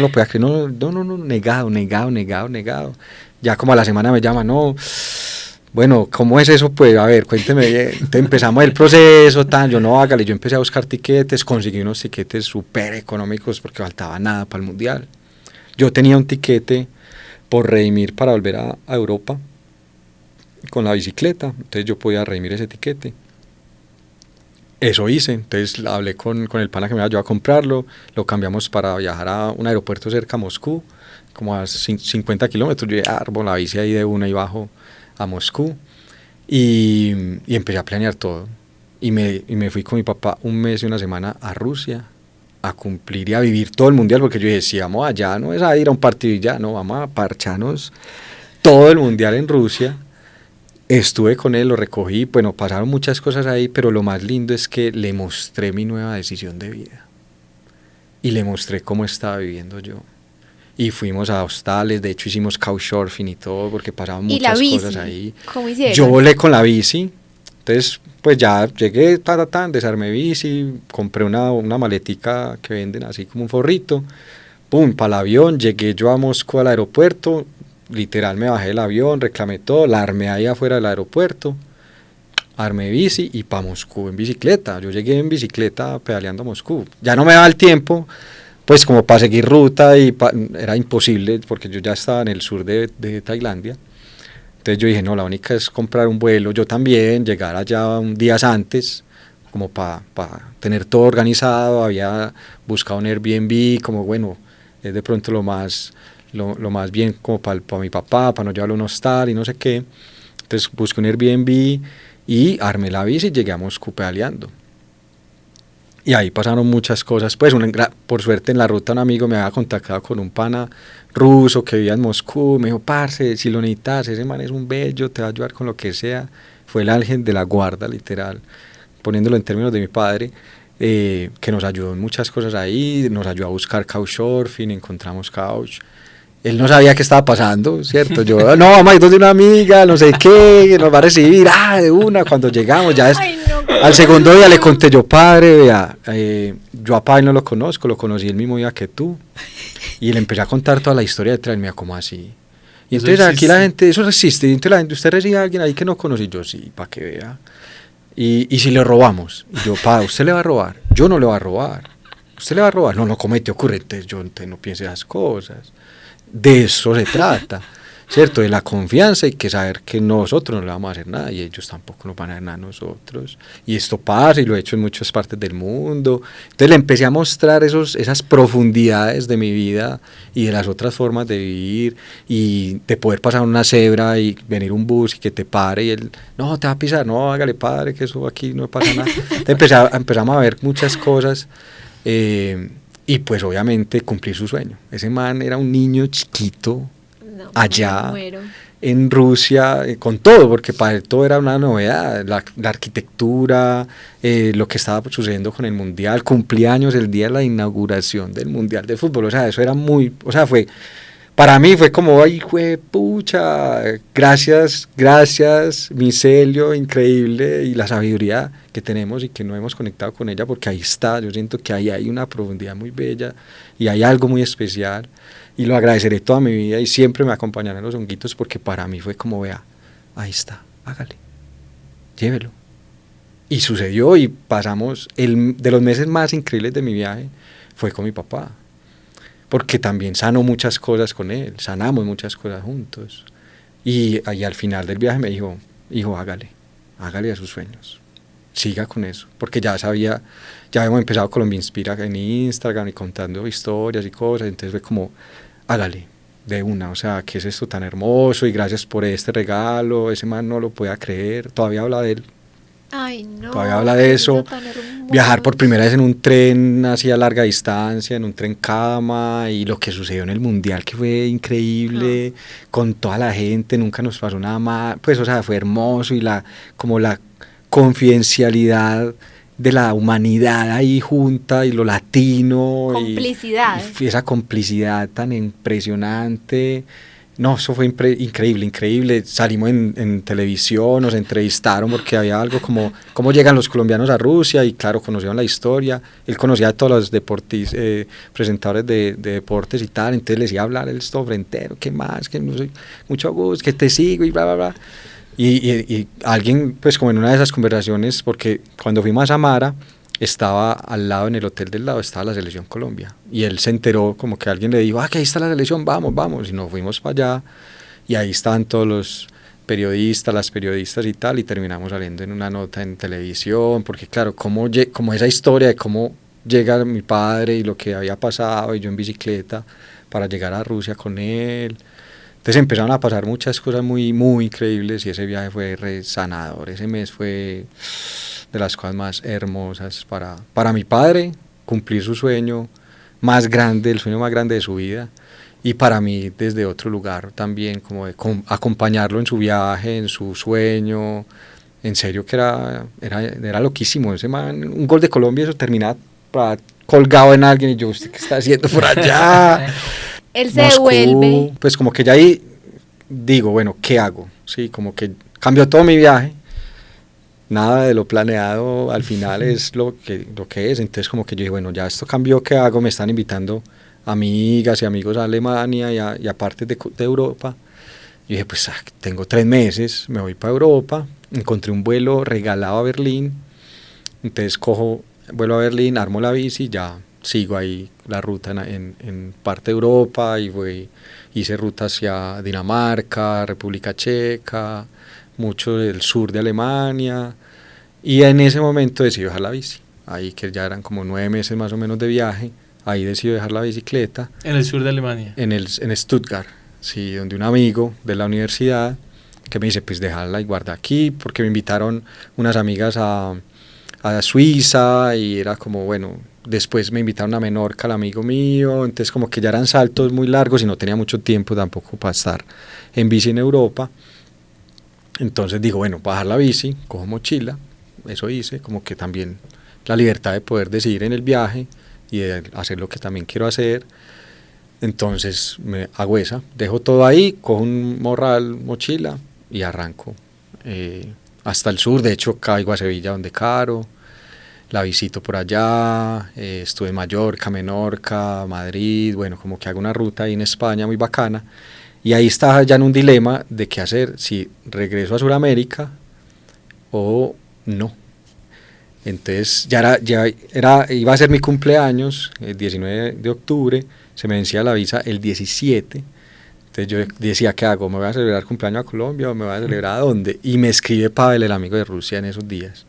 podía creer, no, negado. Ya como a la semana me llama, no, bueno, ¿cómo es eso? Pues, a ver, cuénteme bien. Entonces empezamos el proceso, yo no, hágale, yo empecé a buscar tiquetes, conseguí unos tiquetes súper económicos porque faltaba nada para el Mundial. Yo tenía un tiquete por redimir para volver a Europa con la bicicleta, entonces yo podía redimir ese tiquete. Eso hice, entonces hablé con el pana que me iba a ayudar a comprarlo, lo cambiamos para viajar a un aeropuerto cerca a Moscú, como a 50 kilómetros, yo arbo la bici ahí de una y bajo a Moscú, y empecé a planear todo, y me fui con mi papá 1 mes y 1 semana a Rusia, a cumplir y a vivir todo el Mundial, porque yo dije, si vamos allá, no es a ir a un partido y ya, no, vamos a parcharnos todo el Mundial en Rusia. Estuve con él, lo recogí, bueno, pasaron muchas cosas ahí, pero lo más lindo es que le mostré mi nueva decisión de vida. Y le mostré cómo estaba viviendo yo. Y fuimos a hostales, de hecho hicimos couchsurfing y todo, porque pasaban muchas cosas ahí. ¿Cómo hicieron? Yo volé con la bici, entonces pues ya llegué, desarmé bici, compré una maletica que venden así como un forrito, pum, para el avión, llegué yo a Moscú al aeropuerto, literal me bajé del avión, reclamé todo, la armé ahí afuera del aeropuerto, armé bici y para Moscú en bicicleta. Yo llegué en bicicleta pedaleando a Moscú. Ya no me daba el tiempo, pues como para seguir ruta y era imposible porque yo ya estaba en el sur de Tailandia. Entonces yo dije, no, la única es comprar un vuelo, yo también, llegar allá días antes, como para tener todo organizado. Había buscado un Airbnb, como bueno, es de pronto lo más bien como para mi papá, para no llevarlo a un hostal y no sé qué. Entonces busqué un Airbnb y armé la bici y llegué a Moscú pedaleando. Y ahí pasaron muchas cosas, pues por suerte en la ruta un amigo me había contactado con un pana ruso que vivía en Moscú, me dijo, parce, si lo necesitas, ese man es un bello, te va a ayudar con lo que sea. Fue el ángel de la guarda, literal, poniéndolo en términos de mi padre, que nos ayudó en muchas cosas ahí, nos ayudó a buscar couchsurfing, encontramos couch, Él no sabía qué estaba pasando, ¿cierto? Yo, no, vamos a ir donde una amiga, no sé qué, nos va a recibir, de una, cuando llegamos, ya es... Ay, no, Al segundo día le conté yo, padre, vea, yo a padre no lo conozco, lo conocí el mismo día que tú. Y le empecé a contar toda la historia detrás, mira, ¿cómo así? Y Eso entonces aquí existe. la gente, eso existe, y entonces la gente, usted recibe a alguien ahí que no conoce, y yo, sí, para que vea. Y si le robamos, y yo, pa, ¿usted le va a robar? Yo no le voy a robar. ¿Usted le va a robar? No, no comete ocurrentes, yo entonces no piense esas cosas. De eso se trata, ¿cierto? De la confianza y que saber que nosotros no le vamos a hacer nada y ellos tampoco nos van a hacer nada a nosotros. Y esto pasa y lo he hecho en muchas partes del mundo. Entonces le empecé a mostrar esas profundidades de mi vida y de las otras formas de vivir y de poder pasar una cebra y venir un bus y que te pare y él, no, te va a pisar, no, hágale padre, que eso aquí no pasa nada. Entonces empezamos a ver muchas cosas. Y pues obviamente cumplir su sueño. Ese man era un niño chiquito, no, allá me muero. en Rusia, con todo, porque para él todo era una novedad, la arquitectura, lo que estaba sucediendo con el Mundial, cumpleaños, el día de la inauguración del Mundial de Fútbol, o sea, eso era muy, o sea, para mí fue como, ay, pucha, gracias, Micelio, increíble, y la sabiduría que tenemos y que no hemos conectado con ella, porque ahí está, yo siento que ahí hay una profundidad muy bella y hay algo muy especial, y lo agradeceré toda mi vida y siempre me acompañarán los honguitos, porque para mí fue como, vea, ahí está, hágale, llévelo. Y sucedió y pasamos, de los meses más increíbles de mi viaje fue con mi papá, porque también sanó muchas cosas con él, sanamos muchas cosas juntos. Y ahí al final del viaje me dijo, hijo, hágale a sus sueños, siga con eso, porque ya habíamos empezado Colombia Inspira en Instagram y contando historias y cosas, entonces fue como, hágale, de una, o sea, ¿qué es esto tan hermoso? Y gracias por este regalo, ese man no lo podía creer, todavía habla de él. Ay, no. Todavía habla de eso, viajar por primera vez en un tren así a larga distancia, en un tren cama, y lo que sucedió en el Mundial, que fue increíble, con toda la gente, nunca nos pasó nada mal, pues, o sea, fue hermoso, y como la confidencialidad de la humanidad ahí junta, y lo latino, complicidad. y esa complicidad tan impresionante. No, eso fue increíble. Salimos en televisión, nos entrevistaron porque había algo como cómo llegan los colombianos a Rusia, y claro, conocieron la historia. Él conocía a todos los presentadores de deportes y tal, entonces les iba a hablar el stop entero, qué más, que no sé, mucho gusto, que te sigo y bla, bla, bla. Y alguien, pues como en una de esas conversaciones, porque cuando fuimos a Samara, estaba al lado, en el hotel del lado, estaba la Selección Colombia, y él se enteró, como que alguien le dijo, que ahí está la selección, vamos, y nos fuimos para allá, y ahí estaban todos los periodistas, las periodistas y tal, y terminamos saliendo en una nota en televisión, porque claro, como esa historia de cómo llega mi padre y lo que había pasado, y yo en bicicleta para llegar a Rusia con él. Entonces empezaron a pasar muchas cosas muy, muy increíbles, y ese viaje fue sanador. Ese mes fue de las cosas más hermosas para mi padre, cumplir su sueño más grande, el sueño más grande de su vida, y para mí desde otro lugar también, como de acompañarlo en su viaje, en su sueño. En serio que era loquísimo ese man. Un gol de Colombia, eso terminaba colgado en alguien, y yo, ¿usted qué está haciendo por allá? Él se Moscú, devuelve. pues como que ya ahí digo, bueno, ¿qué hago? Sí, como que cambió todo mi viaje, nada de lo planeado al final es lo que es, entonces como que yo dije, bueno, ya esto cambió, ¿qué hago? Me están invitando amigas y amigos a Alemania y a partes de Europa. Y dije, pues tengo 3 meses, me voy para Europa, encontré un vuelo regalado a Berlín, entonces vuelo a Berlín, armo la bici, ya sigo ahí la ruta en parte de Europa, y hice ruta hacia Dinamarca, República Checa, mucho del sur de Alemania, y en ese momento decidí dejar la bici, ahí que ya eran como 9 meses más o menos de viaje, ahí decidí dejar la bicicleta. En el sur de Alemania. En Stuttgart, sí, donde un amigo de la universidad que me dice, pues déjala y guarda aquí, porque me invitaron unas amigas a Suiza, y era como, bueno, después me invitaron a Menorca, el amigo mío, entonces como que ya eran saltos muy largos y no tenía mucho tiempo tampoco para estar en bici en Europa. Entonces digo, bueno, bajar la bici, cojo mochila, eso hice, como que también la libertad de poder decidir en el viaje y de hacer lo que también quiero hacer. Entonces me hago esa, dejo todo ahí, cojo un morral, mochila y arranco hasta el sur. De hecho caigo a Sevilla donde Caro, la visito por allá, estuve en Mallorca, Menorca, Madrid, bueno, como que hago una ruta ahí en España muy bacana. Y ahí estaba ya en un dilema de qué hacer, si regreso a Sudamérica o no. Entonces iba a ser mi cumpleaños, el 19 de octubre, se me vencía la visa el 17. Entonces yo decía, ¿qué hago? ¿Me voy a celebrar cumpleaños a Colombia o me voy a celebrar a dónde? Y me escribe Pavel, el amigo de Rusia, en esos días.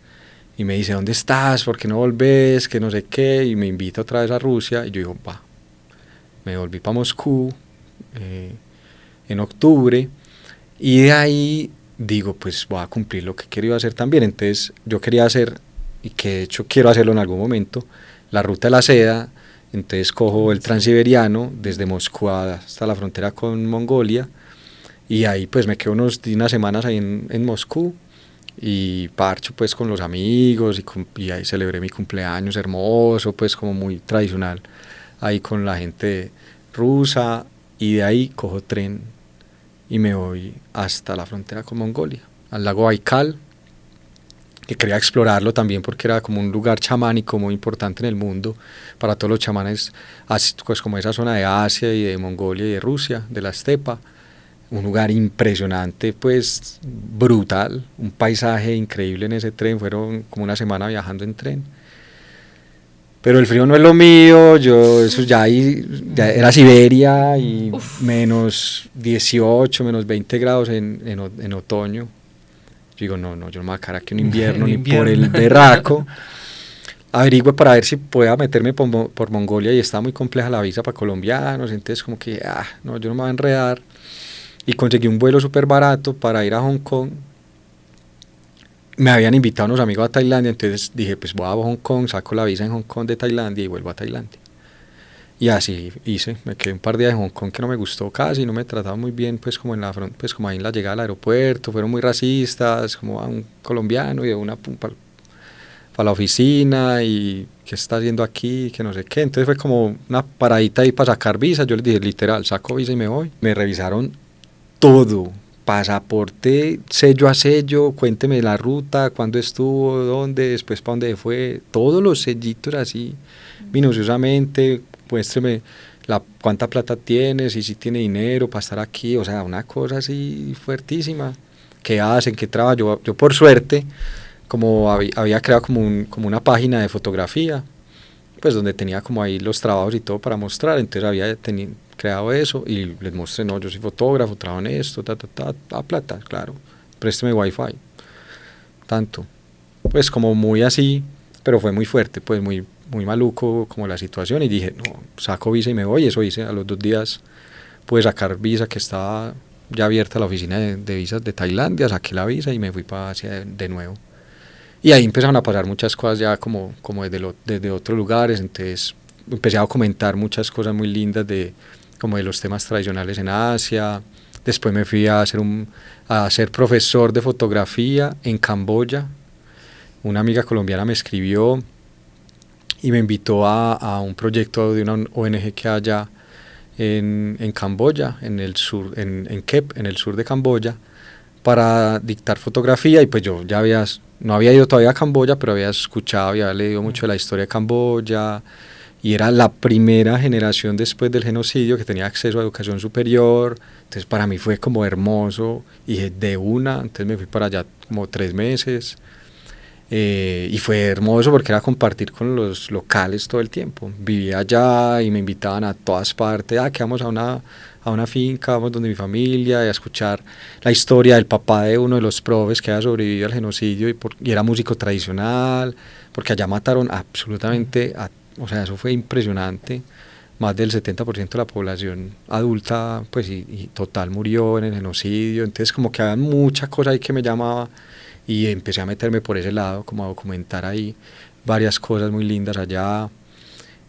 Y me dice, ¿dónde estás? ¿Por qué no volvés? Que no sé qué. Y me invita otra vez a Rusia. Y yo digo, va. Me volví para Moscú en octubre. Y de ahí digo, pues voy a cumplir lo que quería hacer también. Entonces yo quería hacer, y que de hecho quiero hacerlo en algún momento, la ruta de la seda. Entonces cojo el transiberiano desde Moscú hasta la frontera con Mongolia. Y ahí pues me quedo unas semanas ahí en Moscú. Y parcho pues con los amigos y ahí celebré mi cumpleaños hermoso, pues como muy tradicional ahí con la gente rusa. Y de ahí cojo tren y me voy hasta la frontera con Mongolia, al lago Baikal, que quería explorarlo también porque era como un lugar chamánico muy importante en el mundo para todos los chamanes, pues como esa zona de Asia y de Mongolia y de Rusia, de la estepa. Un lugar impresionante, pues brutal, un paisaje increíble en ese tren. Fueron como una semana viajando en tren, pero el frío no es lo mío. Eso ya era Siberia y menos 18, menos 20 grados en otoño. Yo digo, no, yo no me voy a quedar aquí en invierno ni por el berraco. Averigüe para ver si pueda meterme por Mongolia, y está muy compleja la visa para colombianos. Entonces como que, no, yo no me voy a enredar. Y conseguí un vuelo súper barato para ir a Hong Kong. Me habían invitado unos amigos a Tailandia, entonces dije, pues voy a Hong Kong, saco la visa en Hong Kong de Tailandia y vuelvo a Tailandia. Y así hice, me quedé un par de días en Hong Kong que no me gustó casi, no me trataban muy bien, pues como pues como ahí en la llegada al aeropuerto, fueron muy racistas, como a un colombiano y de una para la oficina, y qué está haciendo aquí, que no sé qué. Entonces fue como una paradita ahí para sacar visa. Yo les dije, literal, saco visa y me voy. Me revisaron todo, pasaporte, sello a sello, cuénteme la ruta, cuándo estuvo, dónde, después para dónde fue, todos los sellitos así, minuciosamente, muéstreme cuánta plata tiene, si tiene dinero para estar aquí, o sea, una cosa así fuertísima. ¿Qué hacen? ¿Qué trabajan? Yo por suerte, como había creado como una página de fotografía, pues donde tenía como ahí los trabajos y todo para mostrar, entonces había creado eso y les mostré, no, yo soy fotógrafo, trabajo en esto, plata, claro, présteme wifi, tanto, pues como muy así, pero fue muy fuerte, pues muy maluco como la situación, y dije, no, saco visa y me voy. Eso hice. A los 2 días pude sacar visa, que estaba ya abierta la oficina de visas de Tailandia, saqué la visa y me fui para Asia de nuevo. Y ahí empezaron a pasar muchas cosas ya como desde otros lugares. Entonces empecé a documentar muchas cosas muy lindas como de los temas tradicionales en Asia. Después me fui a ser profesor de fotografía en Camboya. Una amiga colombiana me escribió y me invitó a un proyecto de una ONG que hay allá en Camboya, en el sur, en Kep, en el sur de Camboya, para dictar fotografía. Y pues yo no había ido todavía a Camboya, pero había escuchado, había leído mucho de la historia de Camboya, y era la primera generación después del genocidio que tenía acceso a educación superior. Entonces para mí fue como hermoso, y entonces me fui para allá como 3 meses, y fue hermoso porque era compartir con los locales todo el tiempo. Vivía allá y me invitaban a todas partes, que vamos a una finca, vamos donde mi familia, y a escuchar la historia del papá de uno de los profes que había sobrevivido al genocidio, y era músico tradicional, porque allá mataron absolutamente o sea, eso fue impresionante. Más del 70% de la población adulta, pues, y total murió en el genocidio. Entonces como que había mucha cosa ahí que me llamaba, y empecé a meterme por ese lado, como a documentar ahí varias cosas muy lindas allá,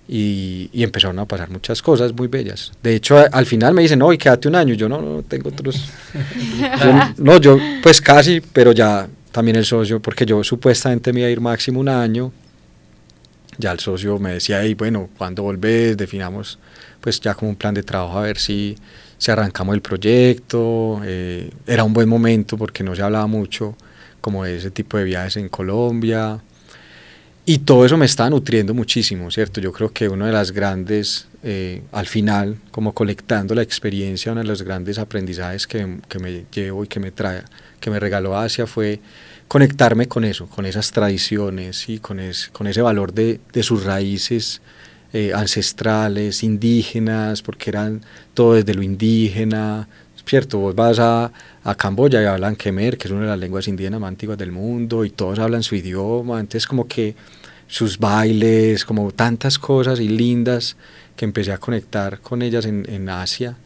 y empezaron a pasar muchas cosas muy bellas. De hecho, al final me dicen, no, y quédate un año. Yo no tengo otros. yo pues casi, pero ya también el socio, porque yo supuestamente me iba a ir máximo un año. Ya el socio me decía, bueno, ¿cuándo volvés? Definamos pues ya como un plan de trabajo a ver si arrancamos el proyecto. Era un buen momento porque no se hablaba mucho como de ese tipo de viajes en Colombia. Y todo eso me estaba nutriendo muchísimo, ¿cierto? Yo creo que uno de las grandes, al final, como colectando la experiencia, uno de los grandes aprendizajes que me llevo y que me regaló Asia fue conectarme con eso, con esas tradiciones y con ese valor de sus raíces ancestrales, indígenas, porque eran todo desde lo indígena, ¿cierto? Vos vas a Camboya y hablan Khmer, que es una de las lenguas indígenas más antiguas del mundo, y todos hablan su idioma, entonces como que sus bailes, como tantas cosas y lindas que empecé a conectar con ellas en Asia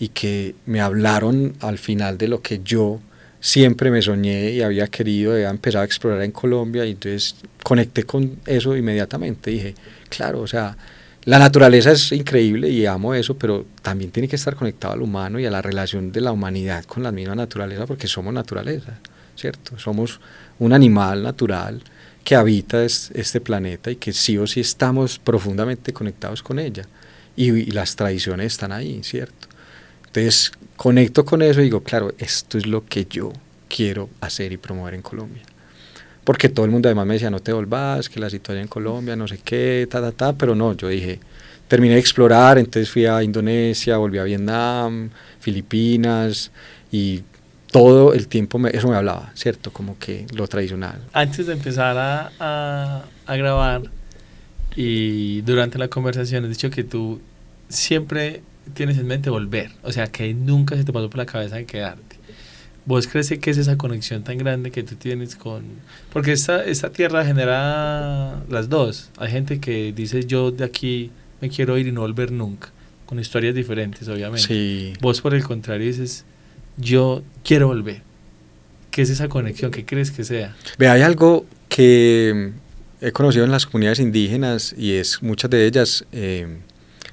y que me hablaron al final de lo que yo siempre me soñé y había querido, había empezado a explorar en Colombia, y entonces conecté con eso inmediatamente. Dije, claro, o sea, la naturaleza es increíble y amo eso, pero también tiene que estar conectado al humano y a la relación de la humanidad con la misma naturaleza, porque somos naturaleza, ¿cierto? Somos un animal natural que habita este planeta y que sí o sí estamos profundamente conectados con ella, y las tradiciones están ahí, ¿cierto? Entonces conecto con eso y digo, claro, esto es lo que yo quiero hacer y promover en Colombia. Porque todo el mundo además me decía, no te volvás, que la situación en Colombia, no sé qué, pero no, yo dije, terminé de explorar, entonces fui a Indonesia, volví a Vietnam, Filipinas, y todo el tiempo eso me hablaba, ¿cierto? Como que lo tradicional. Antes de empezar a grabar y durante la conversación has dicho que tú siempre tienes en mente volver, o sea, que nunca se te pasó por la cabeza de quedarte. ¿Vos crees que es esa conexión tan grande que tú tienes con...? Porque esta tierra genera las dos. Hay gente que dice, yo de aquí me quiero ir y no volver nunca, con historias diferentes, obviamente. Sí. Vos, por el contrario, dices, yo quiero volver. ¿Qué es esa conexión? ¿Qué crees que sea? Ve, hay algo que he conocido en las comunidades indígenas, y es muchas de ellas,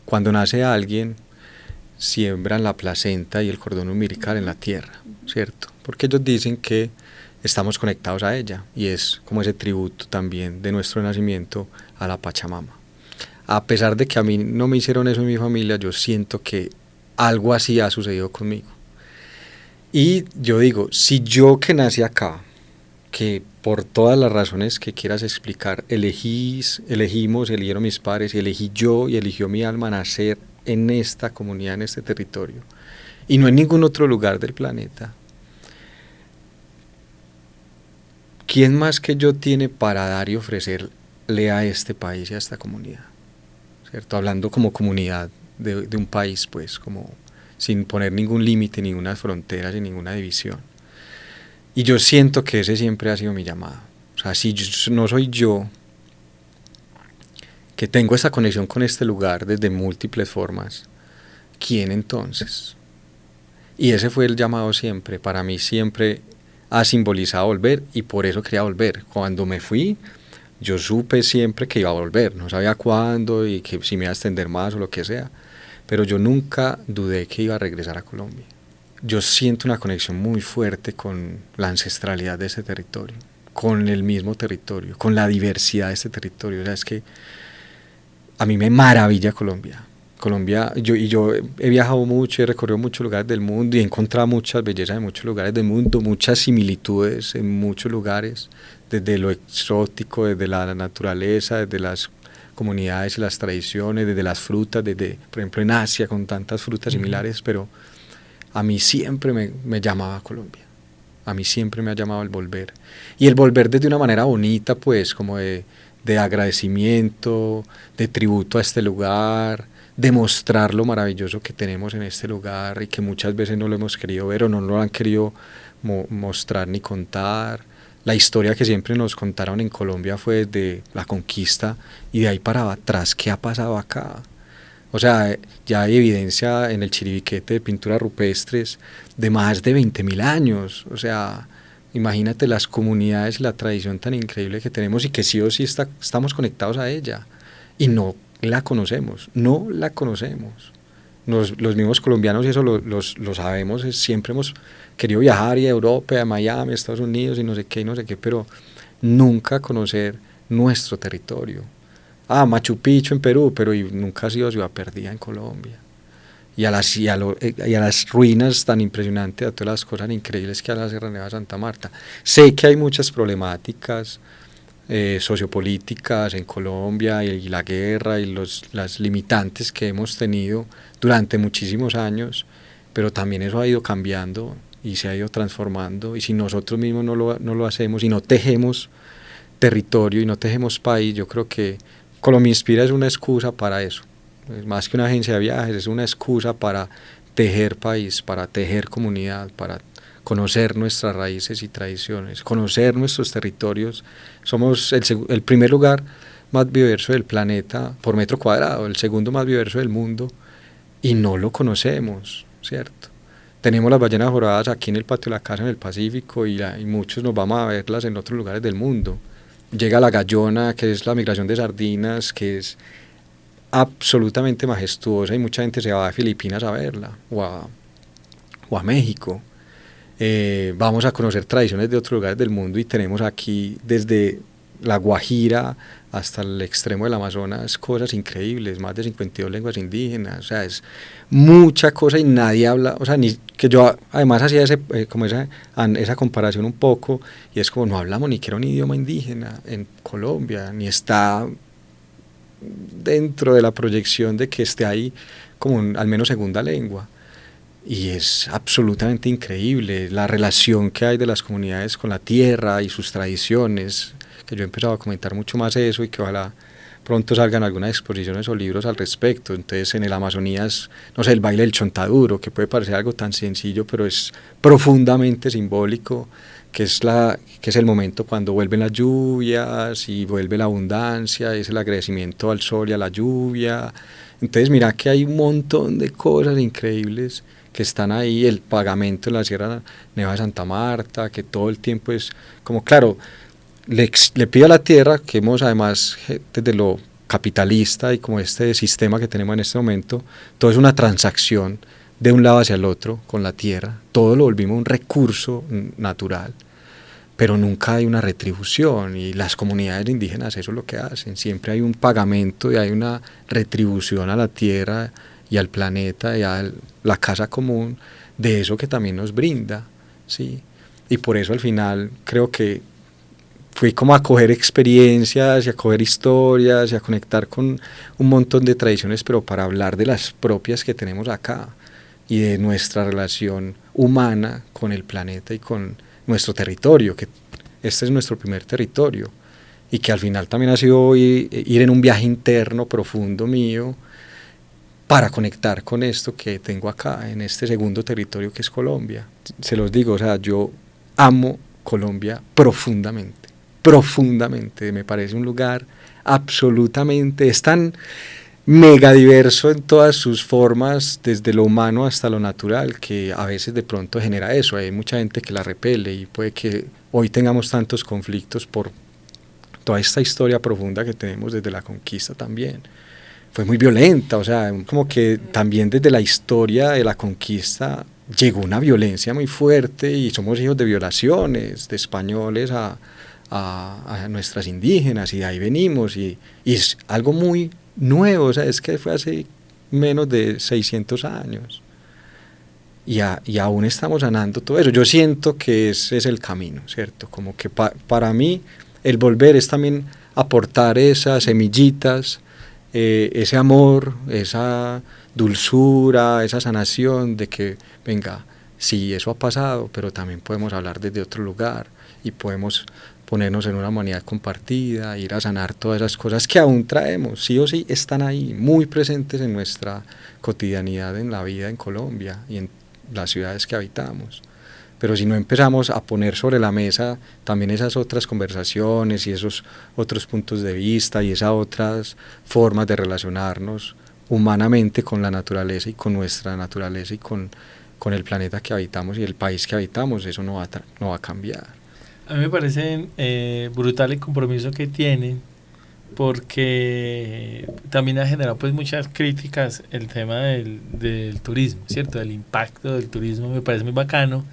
cuando nace alguien, siembran la placenta y el cordón umbilical en la tierra, ¿cierto? Porque ellos dicen que estamos conectados a ella, y es como ese tributo también de nuestro nacimiento a la Pachamama. A pesar de que a mí no me hicieron eso en mi familia, yo siento que algo así ha sucedido conmigo. Y yo digo, si yo que nací acá, que por todas las razones que quieras explicar, eligieron mis padres, y elegí yo y eligió mi alma nacer en esta comunidad, en este territorio, y no en ningún otro lugar del planeta, ¿quién más que yo tiene para dar y ofrecerle a este país y a esta comunidad? ¿Cierto? Hablando como comunidad de un país, pues, como sin poner ningún límite, ninguna frontera, sin ninguna división. Y yo siento que ese siempre ha sido mi llamado. O sea, si no soy yo, que tengo esa conexión con este lugar desde múltiples formas, ¿quién entonces? Y ese fue el llamado siempre. Para mí siempre ha simbolizado volver, y por eso quería volver. Cuando me fui, yo supe siempre que iba a volver, no sabía cuándo y que si me iba a extender más o lo que sea, pero yo nunca dudé que iba a regresar a Colombia. Yo siento una conexión muy fuerte con la ancestralidad de ese territorio, con el mismo territorio, con la diversidad de este territorio. O sea, es que a mí me maravilla Colombia. Yo he viajado mucho, he recorrido muchos lugares del mundo y he encontrado muchas bellezas en muchos lugares del mundo, muchas similitudes en muchos lugares, desde lo exótico, desde la naturaleza, desde las comunidades y las tradiciones, desde las frutas, por ejemplo en Asia con tantas frutas similares, pero a mí siempre me llamaba Colombia. A mí siempre me ha llamado el volver. Y el volver desde una manera bonita, pues, como de agradecimiento, de tributo a este lugar, de mostrar lo maravilloso que tenemos en este lugar y que muchas veces no lo hemos querido ver o no lo han querido mostrar ni contar. La historia que siempre nos contaron en Colombia fue desde la conquista, y de ahí para atrás, ¿qué ha pasado acá? O sea, ya hay evidencia en el Chiribiquete de pinturas rupestres de más de 20.000 años. O sea, imagínate las comunidades y la tradición tan increíble que tenemos, y que sí o sí estamos conectados a ella. Y no la conocemos. Los mismos colombianos, y eso lo sabemos, siempre hemos querido viajar y a Europa, a Miami, a Estados Unidos y no sé qué, pero nunca conocer nuestro territorio. Machu Picchu en Perú, pero nunca ha sido Ciudad Perdida en Colombia. Y a las ruinas tan impresionantes, a todas las cosas increíbles que hay en la Sierra Nevada de Santa Marta. Sé que hay muchas problemáticas sociopolíticas en Colombia y la guerra y las limitantes que hemos tenido durante muchísimos años, pero también eso ha ido cambiando y se ha ido transformando, y si nosotros mismos no lo hacemos y no tejemos territorio y no tejemos país, yo creo que Colombia Inspira es una excusa para eso. Más que una agencia de viajes, es una excusa para tejer país, para tejer comunidad, para conocer nuestras raíces y tradiciones, conocer nuestros territorios. Somos el primer lugar más biodiverso del planeta por metro cuadrado, el segundo más biodiverso del mundo, y no lo conocemos, ¿cierto? Tenemos las ballenas jorobadas aquí en el patio de la casa en el Pacífico, y muchos nos vamos a verlas en otros lugares del mundo. Llega la gallona, que es la migración de sardinas, que es absolutamente majestuosa, y mucha gente se va a Filipinas a verla, o a México. Vamos a conocer tradiciones de otros lugares del mundo, y tenemos aquí desde la Guajira hasta el extremo del Amazonas cosas increíbles, más de 52 lenguas indígenas, o sea, es mucha cosa y nadie habla, o sea, ni que yo además hacía esa comparación un poco, y es como no hablamos ni siquiera un idioma indígena en Colombia, ni está dentro de la proyección de que esté ahí como al menos segunda lengua. Y es absolutamente increíble la relación que hay de las comunidades con la tierra y sus tradiciones, que yo he empezado a comentar mucho más eso, y que ojalá pronto salgan algunas exposiciones o libros al respecto. Entonces en el Amazonas, no sé, el baile del chontaduro, que puede parecer algo tan sencillo, pero es profundamente simbólico, que es el momento cuando vuelven las lluvias y vuelve la abundancia, es el agradecimiento al sol y a la lluvia. Entonces mira que hay un montón de cosas increíbles que están ahí, el pagamento en la Sierra Nevada de Santa Marta, que todo el tiempo es como, claro, le pido a la tierra, que hemos además desde lo capitalista y como este sistema que tenemos en este momento, todo es una transacción de un lado hacia el otro con la tierra, todo lo volvimos un recurso natural, pero nunca hay una retribución, y las comunidades indígenas eso es lo que hacen, siempre hay un pagamento y hay una retribución a la tierra y al planeta y a la casa común de eso que también nos brinda, ¿sí? Y por eso al final creo que fui como a coger experiencias y a coger historias y a conectar con un montón de tradiciones, pero para hablar de las propias que tenemos acá y de nuestra relación humana con el planeta y con nuestro territorio, que este es nuestro primer territorio, y que al final también ha sido ir en un viaje interno profundo mío para conectar con esto que tengo acá, en este segundo territorio que es Colombia. Se los digo, o sea, yo amo Colombia profundamente, me parece un lugar absolutamente, es tan mega diverso en todas sus formas, desde lo humano hasta lo natural, que a veces de pronto genera eso. Hay mucha gente que la repele, y puede que hoy tengamos tantos conflictos por toda esta historia profunda que tenemos desde la conquista también. Fue muy violenta, o sea, como que también desde la historia de la conquista llegó una violencia muy fuerte, y somos hijos de violaciones de españoles a nuestras indígenas, y de ahí venimos, y es algo muy nuevo, o sea, es que fue hace menos de 600 años, y aún estamos sanando todo eso. Yo siento que ese es el camino, ¿cierto? Como que para mí el volver es también aportar esas semillitas, ese amor, esa dulzura, esa sanación de que, venga, sí, eso ha pasado, pero también podemos hablar desde otro lugar, y podemos ponernos en una humanidad compartida, ir a sanar todas esas cosas que aún traemos, sí o sí están ahí, muy presentes en nuestra cotidianidad, en la vida en Colombia y en las ciudades que habitamos. Pero si no empezamos a poner sobre la mesa también esas otras conversaciones y esos otros puntos de vista y esas otras formas de relacionarnos humanamente con la naturaleza y con nuestra naturaleza y con el planeta que habitamos y el país que habitamos, eso no va a cambiar. A mí me parece brutal el compromiso que tiene, porque también ha generado pues muchas críticas el tema del turismo, ¿cierto? Del impacto del turismo. Me parece muy bacano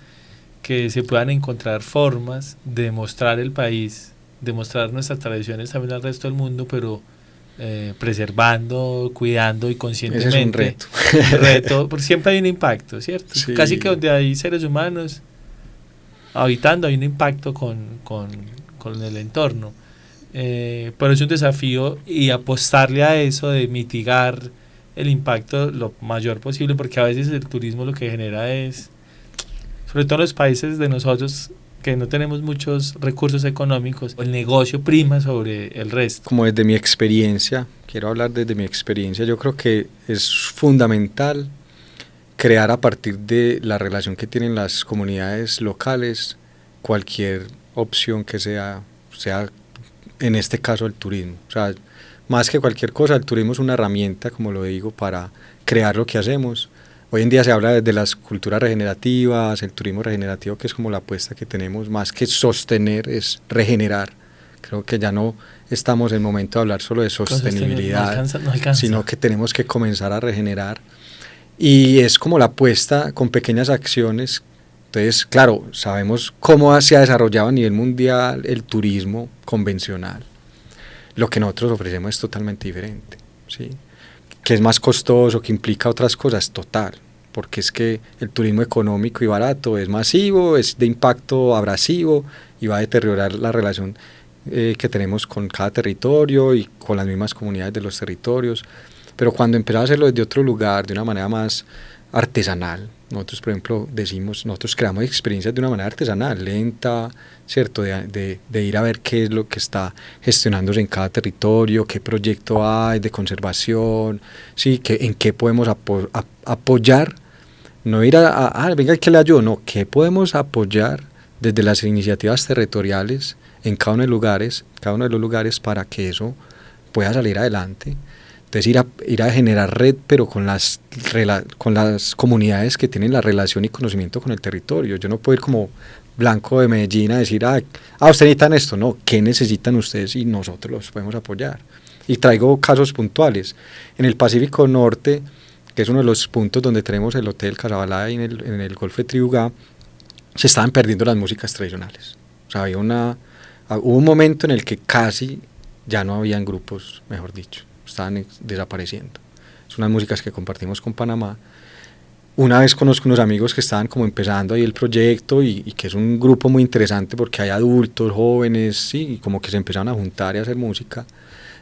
que se puedan encontrar formas de mostrar el país, de mostrar nuestras tradiciones también al resto del mundo, pero preservando, cuidando y conscientemente. Ese es un reto. Un reto, porque siempre hay un impacto, ¿cierto? Sí. Casi que donde hay seres humanos habitando hay un impacto con el entorno. Pero es un desafío y apostarle a eso de mitigar el impacto lo mayor posible, porque a veces el turismo lo que genera es, sobre todo en los países de nosotros que no tenemos muchos recursos económicos, el negocio prima sobre el resto. Como desde mi experiencia, quiero hablar desde mi experiencia, yo creo que es fundamental crear a partir de la relación que tienen las comunidades locales cualquier opción que sea en este caso el turismo. O sea, más que cualquier cosa, el turismo es una herramienta, como lo digo, para crear lo que hacemos. Hoy en día se habla de las culturas regenerativas, el turismo regenerativo, que es como la apuesta que tenemos, más que sostener, es regenerar. Creo que ya no estamos en el momento de hablar solo de sostenibilidad, no alcanza. Sino que tenemos que comenzar a regenerar. Y es como la apuesta con pequeñas acciones. Entonces, claro, sabemos cómo se ha desarrollado a nivel mundial el turismo convencional. Lo que nosotros ofrecemos es totalmente diferente, ¿sí? Que es más costoso, que implica otras cosas, total, porque es que el turismo económico y barato es masivo, es de impacto abrasivo y va a deteriorar la relación que tenemos con cada territorio y con las mismas comunidades de los territorios. Pero cuando empezamos a hacerlo desde otro lugar, de una manera más artesanal, nosotros, por ejemplo, nosotros creamos experiencias de una manera artesanal, lenta, ¿cierto? De ir a ver qué es lo que está gestionándose en cada territorio, qué proyecto hay de conservación, ¿sí? En qué podemos apoyar, no ir venga, ¿qué le ayudo? No, ¿qué podemos apoyar desde las iniciativas territoriales en cada uno de los lugares para que eso pueda salir adelante? Entonces ir a generar red, pero con las comunidades que tienen la relación y conocimiento con el territorio. Yo no puedo ir como blanco de Medellín a decir, ustedes necesitan esto. No, ¿qué necesitan ustedes? Y nosotros los podemos apoyar. Y traigo casos puntuales. En el Pacífico Norte, que es uno de los puntos donde tenemos el Hotel Casabalá en el Golfo de Triugá, se estaban perdiendo las músicas tradicionales. O sea, hubo un momento en el que casi ya no habían grupos, mejor dicho. Estaban desapareciendo. Son unas músicas que compartimos con Panamá. Una vez conozco unos amigos que estaban como empezando ahí el proyecto y que es un grupo muy interesante porque hay adultos, jóvenes, ¿sí? Y como que se empezaron a juntar y a hacer música.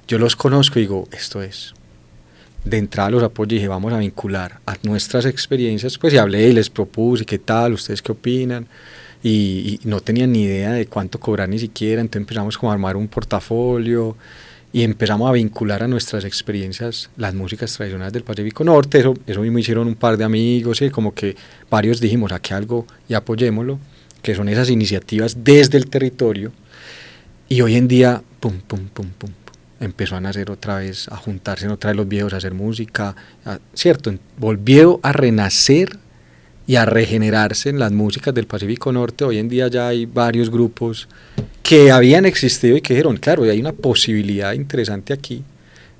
Yo los conozco y digo, esto es. De entrada los apoyo y dije, vamos a vincular a nuestras experiencias, pues y hablé y les propuse, ¿qué tal? ¿Ustedes qué opinan? Y no tenían ni idea de cuánto cobrar ni siquiera, entonces empezamos como a armar un portafolio y empezamos a vincular a nuestras experiencias las músicas tradicionales del Pacífico Norte. Eso mismo hicieron un par de amigos, ¿sí? Como que varios dijimos, aquí algo y apoyémoslo, que son esas iniciativas desde el territorio. Y hoy en día, empezó a nacer otra vez, a juntarse otra vez los viejos a hacer música, ¿cierto? Volvió a renacer y a regenerarse en las músicas del Pacífico Norte. Hoy en día ya hay varios grupos que habían existido y que dijeron, claro, hay una posibilidad interesante aquí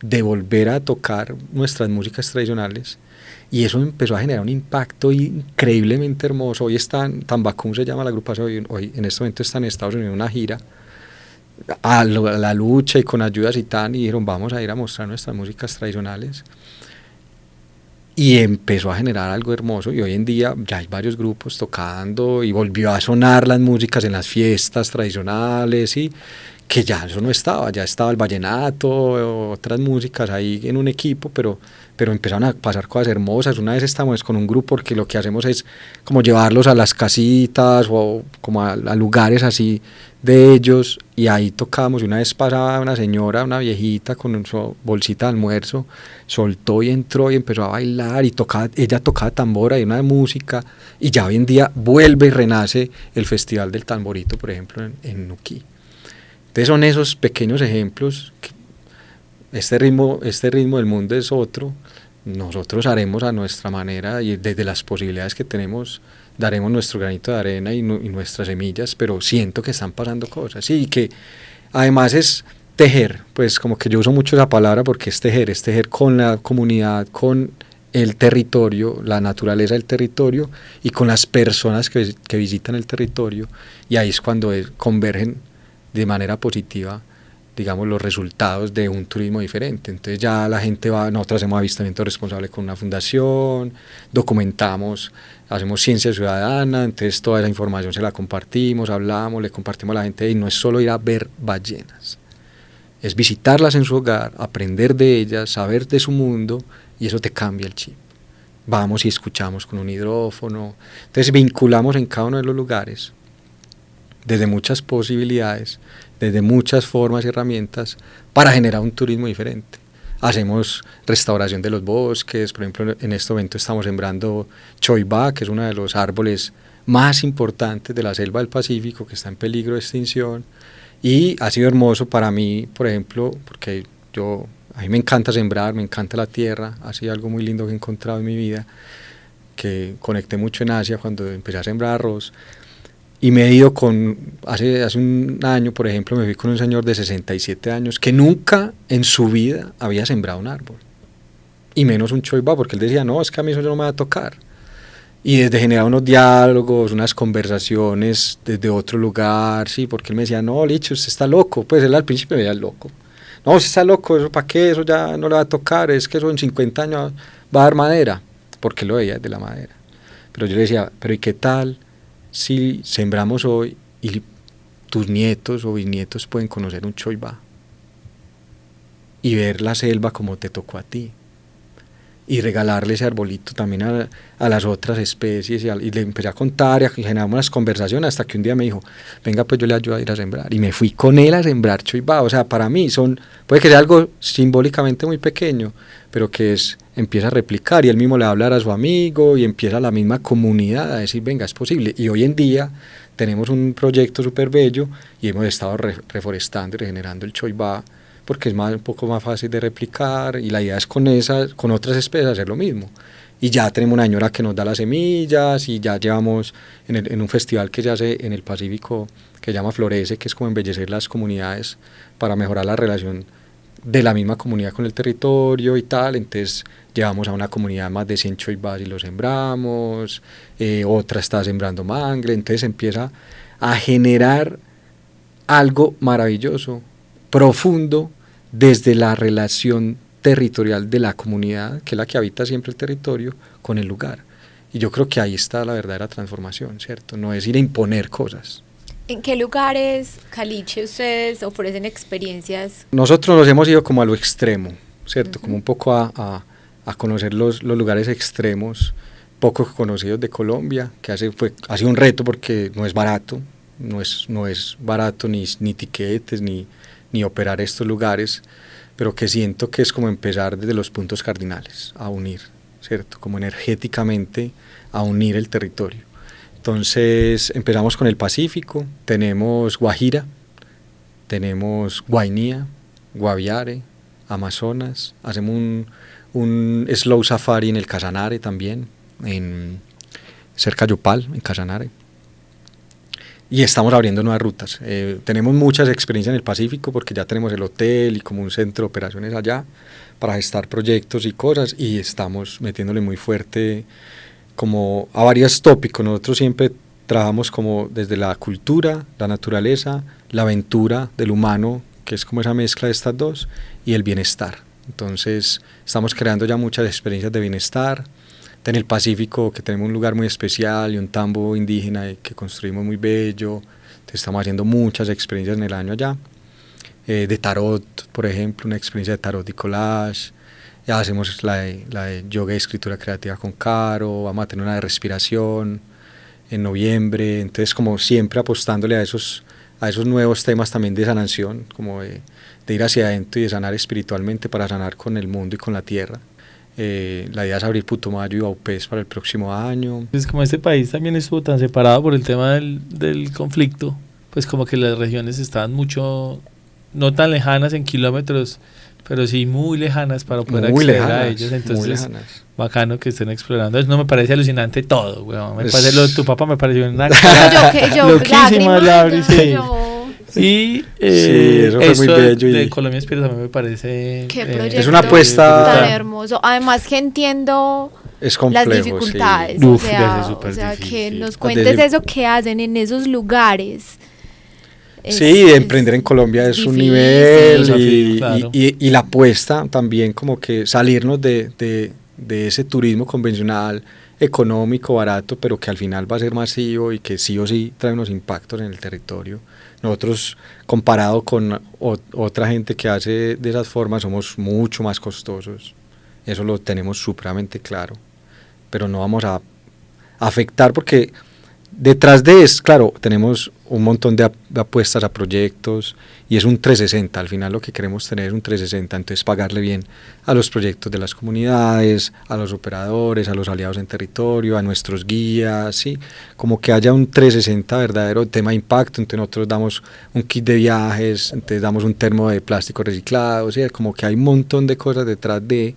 de volver a tocar nuestras músicas tradicionales, y eso empezó a generar un impacto increíblemente hermoso. Hoy están, Tambacún se llama la agrupación, hoy en este momento están en Estados Unidos en una gira a la lucha y con ayudas y tal, y dijeron, vamos a ir a mostrar nuestras músicas tradicionales. Y empezó a generar algo hermoso, y hoy en día ya hay varios grupos tocando y volvió a sonar las músicas en las fiestas tradicionales, y que ya eso no estaba, ya estaba el vallenato, otras músicas ahí en un equipo, pero empezaron a pasar cosas hermosas. Una vez estamos con un grupo que lo que hacemos es como llevarlos a las casitas o como a lugares así de ellos, y ahí tocamos, y una vez pasaba una señora, una viejita con su bolsita de almuerzo, soltó y entró y empezó a bailar, y ella tocaba tambora y una música, y ya hoy en día vuelve y renace el Festival del Tamborito, por ejemplo, en Nuquí. Entonces son esos pequeños ejemplos que este ritmo del mundo es otro, nosotros haremos a nuestra manera y desde las posibilidades que tenemos daremos nuestro granito de arena y nuestras semillas, pero siento que están pasando cosas, y que además es tejer, pues como que yo uso mucho esa palabra porque es tejer con la comunidad, con el territorio, la naturaleza del territorio, y con las personas que visitan el territorio, y ahí es cuando convergen de manera positiva digamos, los resultados de un turismo diferente. Entonces ya la gente va, nosotros hacemos avistamiento responsable con una fundación, documentamos, hacemos ciencia ciudadana, entonces toda esa información se la compartimos, hablamos, le compartimos a la gente, y no es solo ir a ver ballenas, es visitarlas en su hogar, aprender de ellas, saber de su mundo, y eso te cambia el chip. Vamos y escuchamos con un hidrófono, entonces vinculamos en cada uno de los lugares, desde muchas posibilidades, desde muchas formas y herramientas, para generar un turismo diferente. Hacemos restauración de los bosques, por ejemplo, en este momento estamos sembrando choibá, que es uno de los árboles más importantes de la selva del Pacífico, que está en peligro de extinción, y ha sido hermoso para mí, por ejemplo, porque a mí me encanta sembrar, me encanta la tierra, ha sido algo muy lindo que he encontrado en mi vida, que conecté mucho en Asia cuando empecé a sembrar arroz. Y me he ido hace un año, por ejemplo, me fui con un señor de 67 años que nunca en su vida había sembrado un árbol, y menos un choibá, porque él decía, no, es que a mí eso no me va a tocar. Y desde generar unos diálogos, unas conversaciones desde otro lugar, sí, porque él me decía, no, Licho, usted está loco, pues él al principio me veía loco. No, usted está loco, ¿eso para qué? Eso ya no le va a tocar, es que eso en 50 años va a dar madera, porque lo veía desde la madera. Pero yo le decía, pero ¿y qué tal si sembramos hoy y tus nietos o bisnietos pueden conocer un choibá y ver la selva como te tocó a ti, y regalarle ese arbolito también a las otras especies, y le empecé a contar y generamos unas conversaciones hasta que un día me dijo, venga, pues yo le ayudo a ir a sembrar, y me fui con él a sembrar choibá. O sea, para mí puede que sea algo simbólicamente muy pequeño, pero que empieza a replicar, y él mismo le va a hablar a su amigo, y empieza la misma comunidad a decir, venga, es posible. Y hoy en día tenemos un proyecto súper bello, y hemos estado reforestando y regenerando el choibá, porque es un poco más fácil de replicar, y la idea es con otras especies hacer lo mismo. Y ya tenemos una señora que nos da las semillas, y ya llevamos en un festival que se hace en el Pacífico, que se llama Florece, que es como embellecer las comunidades para mejorar la relación de la misma comunidad con el territorio y tal. Entonces llevamos a una comunidad más de 100 choibás y lo sembramos, otra está sembrando mangle, entonces empieza a generar algo maravilloso, profundo, desde la relación territorial de la comunidad, que es la que habita siempre el territorio, con el lugar. Y yo creo que ahí está la verdadera transformación, ¿cierto? No es ir a imponer cosas. ¿En qué lugares, Caliche, ustedes ofrecen experiencias? Nosotros nos hemos ido como a lo extremo, ¿cierto? Como un poco a conocer los lugares extremos, poco conocidos de Colombia, que ha sido un reto porque no es barato, no es barato ni tiquetes, ni operar estos lugares, pero que siento que es como empezar desde los puntos cardinales, a unir, ¿cierto? Como energéticamente a unir el territorio. Entonces empezamos con el Pacífico, tenemos Guajira, tenemos Guainía, Guaviare, Amazonas, hacemos un slow safari en el Casanare también, cerca de Yopal, en Casanare. Y estamos abriendo nuevas rutas. Tenemos muchas experiencias en el Pacífico porque ya tenemos el hotel y como un centro de operaciones allá para gestar proyectos y cosas, y estamos metiéndole muy fuerte como a varios tópicos. Nosotros siempre trabajamos como desde la cultura, la naturaleza, la aventura del humano, que es como esa mezcla de estas dos, y el bienestar. Entonces estamos creando ya muchas experiencias de bienestar. En el Pacífico, que tenemos un lugar muy especial y un tambo indígena que construimos muy bello. Entonces estamos haciendo muchas experiencias en el año allá. De tarot, por ejemplo, una experiencia de tarot y collage. Ya hacemos la de yoga y escritura creativa con Caro. Vamos a tener una de respiración en noviembre. Entonces, como siempre apostándole a esos nuevos temas también de sanación, como de ir hacia adentro y de sanar espiritualmente para sanar con el mundo y con la tierra. La idea es abrir Putumayo y Vaupés para el próximo año. Pues como este país también estuvo tan separado por el tema del conflicto, pues como que las regiones estaban mucho, no tan lejanas en kilómetros, pero sí muy lejanas para poder muy acceder lejanas, a ellos. Entonces, bacano que estén explorando. Eso no me parece alucinante todo, weón. Parece tu papá me pareció una loquísima y eso fue muy bello de Colombia Espíritu también me parece es una apuesta tan hermoso, además que entiendo las dificultades, sí. o sea que nos cuentes eso que hacen en esos lugares, Sí, emprender en Colombia es un difícil. nivel Desafío, claro. y la apuesta también como que salirnos de ese turismo convencional, económico, barato, pero que al final va a ser masivo y que sí o sí trae unos impactos en el territorio. Nosotros, comparado con otra gente que hace de esas formas, somos mucho más costosos. Eso lo tenemos supremamente claro. Pero no vamos a afectar porque detrás de eso, claro, tenemos un montón de apuestas a proyectos y es un 360, al final lo que queremos tener es un 360, entonces pagarle bien a los proyectos de las comunidades, a los operadores, a los aliados en territorio, a nuestros guías, ¿sí? Como que haya un 360 verdadero tema de impacto, entonces nosotros damos un kit de viajes, entonces damos un termo de plástico reciclado, ¿sí? Como que hay un montón de cosas detrás de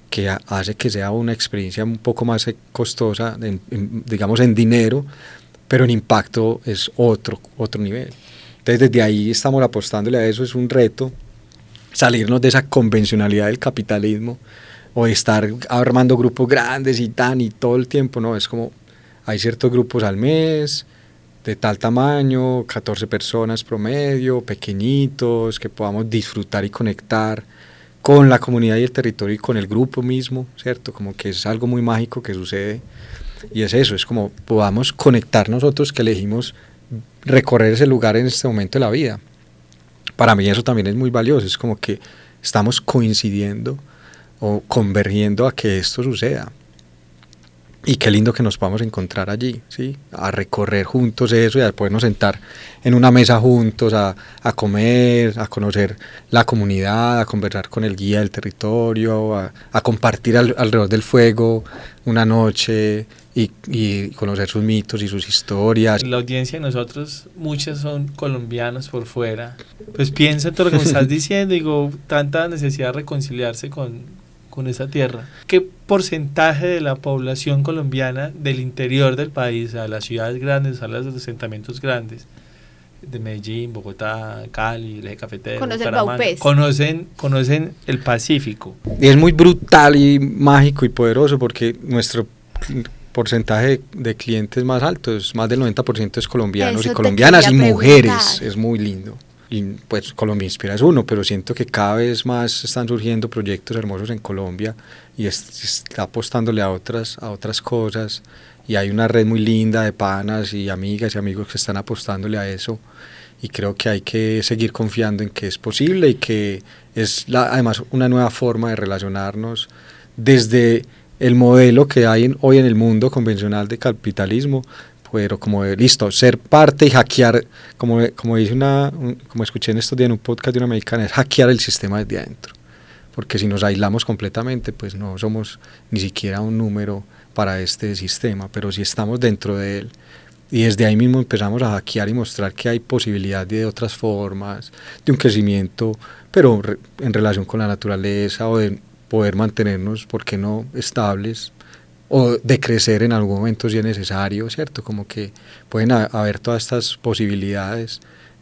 que hace que sea una experiencia un poco más costosa, digamos en dinero, pero en impacto es otro nivel. Entonces desde ahí estamos apostándole a eso, es un reto, salirnos de esa convencionalidad del capitalismo o de estar armando grupos grandes y todo el tiempo, no, es como hay ciertos grupos al mes, de tal tamaño, 14 personas promedio, pequeñitos, que podamos disfrutar y conectar con la comunidad y el territorio y con el grupo mismo, ¿cierto? Como que es algo muy mágico que sucede y es eso, es como podamos conectar nosotros que elegimos recorrer ese lugar en este momento de la vida. Para mí eso también es muy valioso, es como que estamos coincidiendo o convergiendo a que esto suceda. Y qué lindo que nos podamos encontrar allí, ¿sí? A recorrer juntos eso y a podernos sentar en una mesa juntos, a comer, a conocer la comunidad, a conversar con el guía del territorio, a compartir alrededor del fuego una noche y conocer sus mitos y sus historias. La audiencia de nosotros, muchas son colombianos por fuera. Pues piensa en todo lo que me estás diciendo, digo, tanta necesidad de reconciliarse con esa tierra. ¿Qué porcentaje de la población colombiana del interior del país, a las ciudades grandes, a los asentamientos grandes, de Medellín, Bogotá, Cali, el eje cafetero, Bucaramanga, conocen el Pacífico? Y es muy brutal y mágico y poderoso porque nuestro porcentaje de clientes más alto es más del 90% es colombianos y colombianas y mujeres, es muy lindo. Y pues Colombia Inspira es uno, pero siento que cada vez más están surgiendo proyectos hermosos en Colombia y está apostándole a otras cosas y hay una red muy linda de panas y amigas y amigos que están apostándole a eso y creo que hay que seguir confiando en que es posible y que es además una nueva forma de relacionarnos desde el modelo que hay hoy en el mundo convencional de capitalismo, pero como listo, ser parte y hackear, como dice como escuché en estos días en un podcast de una mexicana, es hackear el sistema desde adentro, porque si nos aislamos completamente, pues no somos ni siquiera un número para este sistema, pero si estamos dentro de él, y desde ahí mismo empezamos a hackear y mostrar que hay posibilidad de otras formas, de un crecimiento, pero en relación con la naturaleza, o de poder mantenernos, ¿por qué no?, estables, o de crecer en algún momento si es necesario, ¿cierto? Como que pueden haber todas estas posibilidades,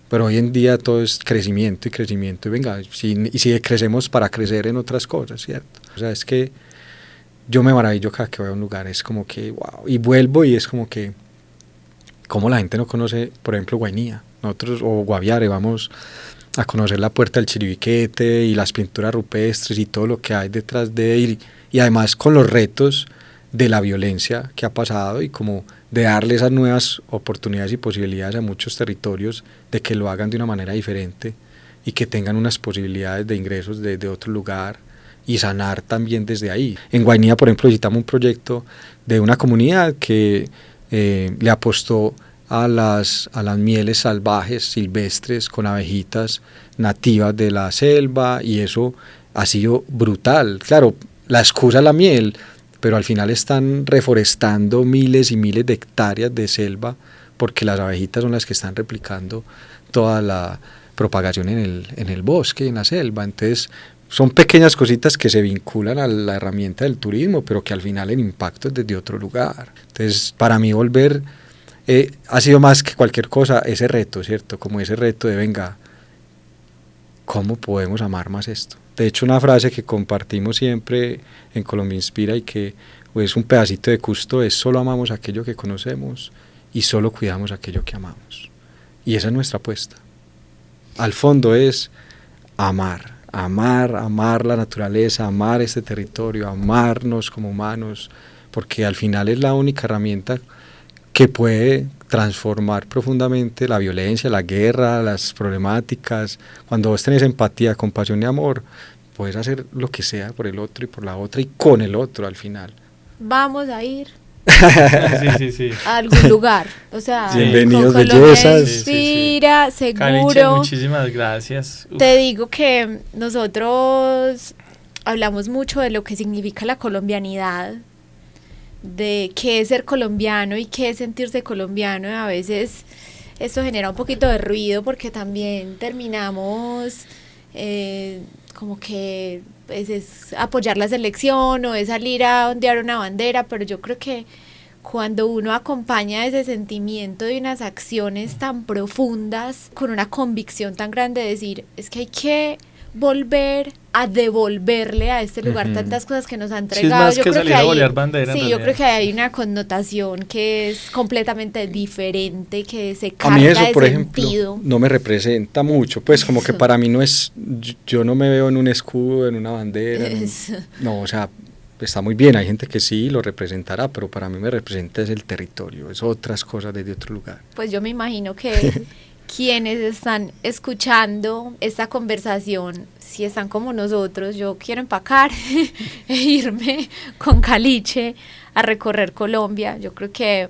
pero hoy en día todo es crecimiento y venga, si crecemos para crecer en otras cosas, ¿cierto? O sea, es que yo me maravillo cada que voy a un lugar, es como que wow, y vuelvo y es como que como la gente no conoce, por ejemplo, Guainía, nosotros, o Guaviare, vamos a conocer la Puerta del Chiribiquete y las pinturas rupestres y todo lo que hay detrás de él, y además con los retos de la violencia que ha pasado y como de darle esas nuevas oportunidades y posibilidades a muchos territorios de que lo hagan de una manera diferente y que tengan unas posibilidades de ingresos desde otro lugar y sanar también desde ahí. En Guainía, por ejemplo, visitamos un proyecto de una comunidad que le apostó a las mieles salvajes, silvestres, con abejitas nativas de la selva, y eso ha sido brutal. Claro, la excusa es la miel, pero al final están reforestando miles y miles de hectáreas de selva porque las abejitas son las que están replicando toda la propagación en el bosque y en la selva. Entonces son pequeñas cositas que se vinculan a la herramienta del turismo, pero que al final el impacto es desde otro lugar. Entonces para mí volver ha sido más que cualquier cosa ese reto, ¿cierto? Como ese reto de venga, ¿cómo podemos amar más esto? De hecho, una frase que compartimos siempre en Colombia Inspira y que es un pedacito de Cousteau es: solo amamos aquello que conocemos y solo cuidamos aquello que amamos. Y esa es nuestra apuesta. al fondo es amar la naturaleza, amar este territorio, amarnos como humanos, porque al final es la única herramienta que puede transformar profundamente la violencia, la guerra, las problemáticas. Cuando vos tenés empatía, compasión y amor, puedes hacer lo que sea por el otro y por la otra y con el otro al final. Vamos a ir Sí. a algún lugar, o sea, bienvenidos, con Colombia bellezas. Inspira, seguro. Caliche, muchísimas gracias. Uf. Te digo que nosotros hablamos mucho de lo que significa la colombianidad, de qué es ser colombiano y qué es sentirse colombiano, y a veces esto genera un poquito de ruido porque también terminamos como que pues, es apoyar la selección o es salir a ondear una bandera, pero yo creo que cuando uno acompaña ese sentimiento de unas acciones tan profundas, con una convicción tan grande de decir, es que hay que volver a devolverle a este lugar tantas cosas que nos han entregado. Sí, es más que salir a bolear bandera. Sí, yo creo que hay una connotación que es completamente diferente, que se carga a mí eso, de por sentido. ejemplo, no me representa mucho, pues como que para mí no es, yo no me veo en un escudo, en una bandera, no, o sea, está muy bien, hay gente que sí lo representará, pero para mí me representa es el territorio, es otras cosas desde otro lugar. Pues yo me imagino que quienes están escuchando esta conversación, si están como nosotros, yo quiero empacar e irme con Caliche a recorrer Colombia. Yo creo que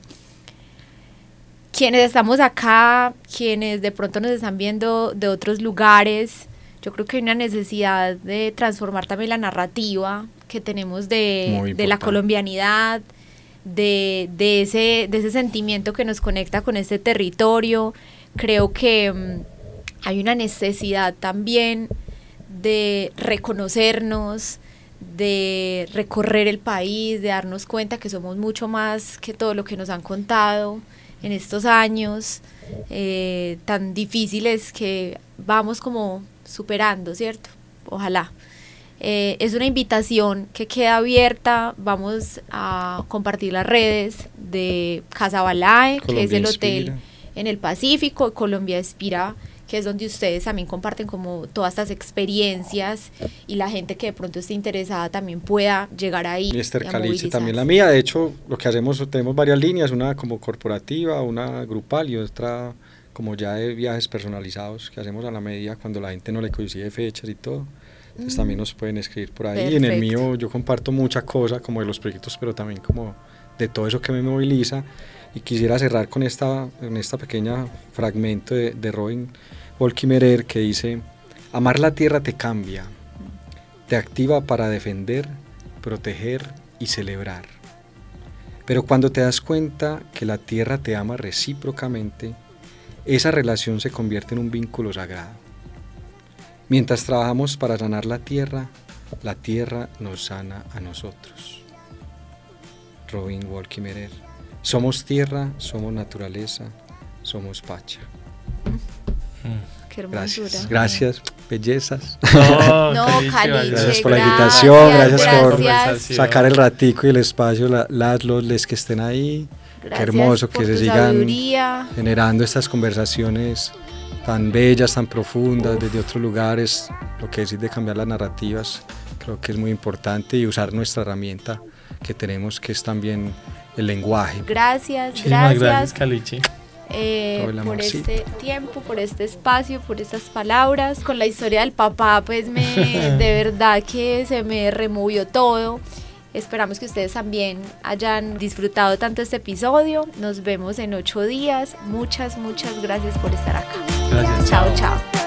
quienes estamos acá, quienes de pronto nos están viendo de otros lugares, yo creo que hay una necesidad de transformar también la narrativa que tenemos de la colombianidad, de ese sentimiento que nos conecta con este territorio. Creo que hay una necesidad también de reconocernos, de recorrer el país, de darnos cuenta que somos mucho más que todo lo que nos han contado en estos años tan difíciles que vamos como superando, ¿cierto? Ojalá. Es una invitación que queda abierta. Vamos a compartir las redes de Casa Balae, que es el hotel en el Pacífico, Colombia Inspira, que es donde ustedes también comparten como todas estas experiencias y la gente que de pronto esté interesada también pueda llegar ahí. Mr. Caliche también la mía. De hecho, lo que hacemos, tenemos varias líneas, una como corporativa, una grupal y otra como ya de viajes personalizados que hacemos a la medida cuando la gente no le coincide fechas y todo. Entonces también nos pueden escribir por ahí. Perfecto. En el mío yo comparto muchas cosas como de los proyectos, pero también como de todo eso que me moviliza. Y quisiera cerrar con esta pequeña fragmento de Robin Wall-Kimmerer que dice: amar la tierra te cambia, te activa para defender, proteger y celebrar. Pero cuando te das cuenta que la tierra te ama recíprocamente, esa relación se convierte en un vínculo sagrado. Mientras trabajamos para sanar la tierra nos sana a nosotros. Robin Wall-Kimmerer. Somos tierra, somos naturaleza, somos pacha. Qué hermosura. Gracias, bellezas. No, Caliche, gracias por la invitación, gracias por sacar el ratico y el espacio, les que estén ahí. Gracias. Qué hermoso que se sigan sabiduría. Generando estas conversaciones tan bellas, tan profundas, desde otros lugares. Lo que decís de cambiar las narrativas, creo que es muy importante, y usar nuestra herramienta que tenemos, que es también el lenguaje. Gracias, gracias Caliche. Por este tiempo, por este espacio, por estas palabras. Con la historia del papá, pues de verdad que se me removió todo. Esperamos que ustedes también hayan disfrutado tanto este episodio. Nos vemos en 8 días. Muchas gracias por estar acá. Gracias. Chao.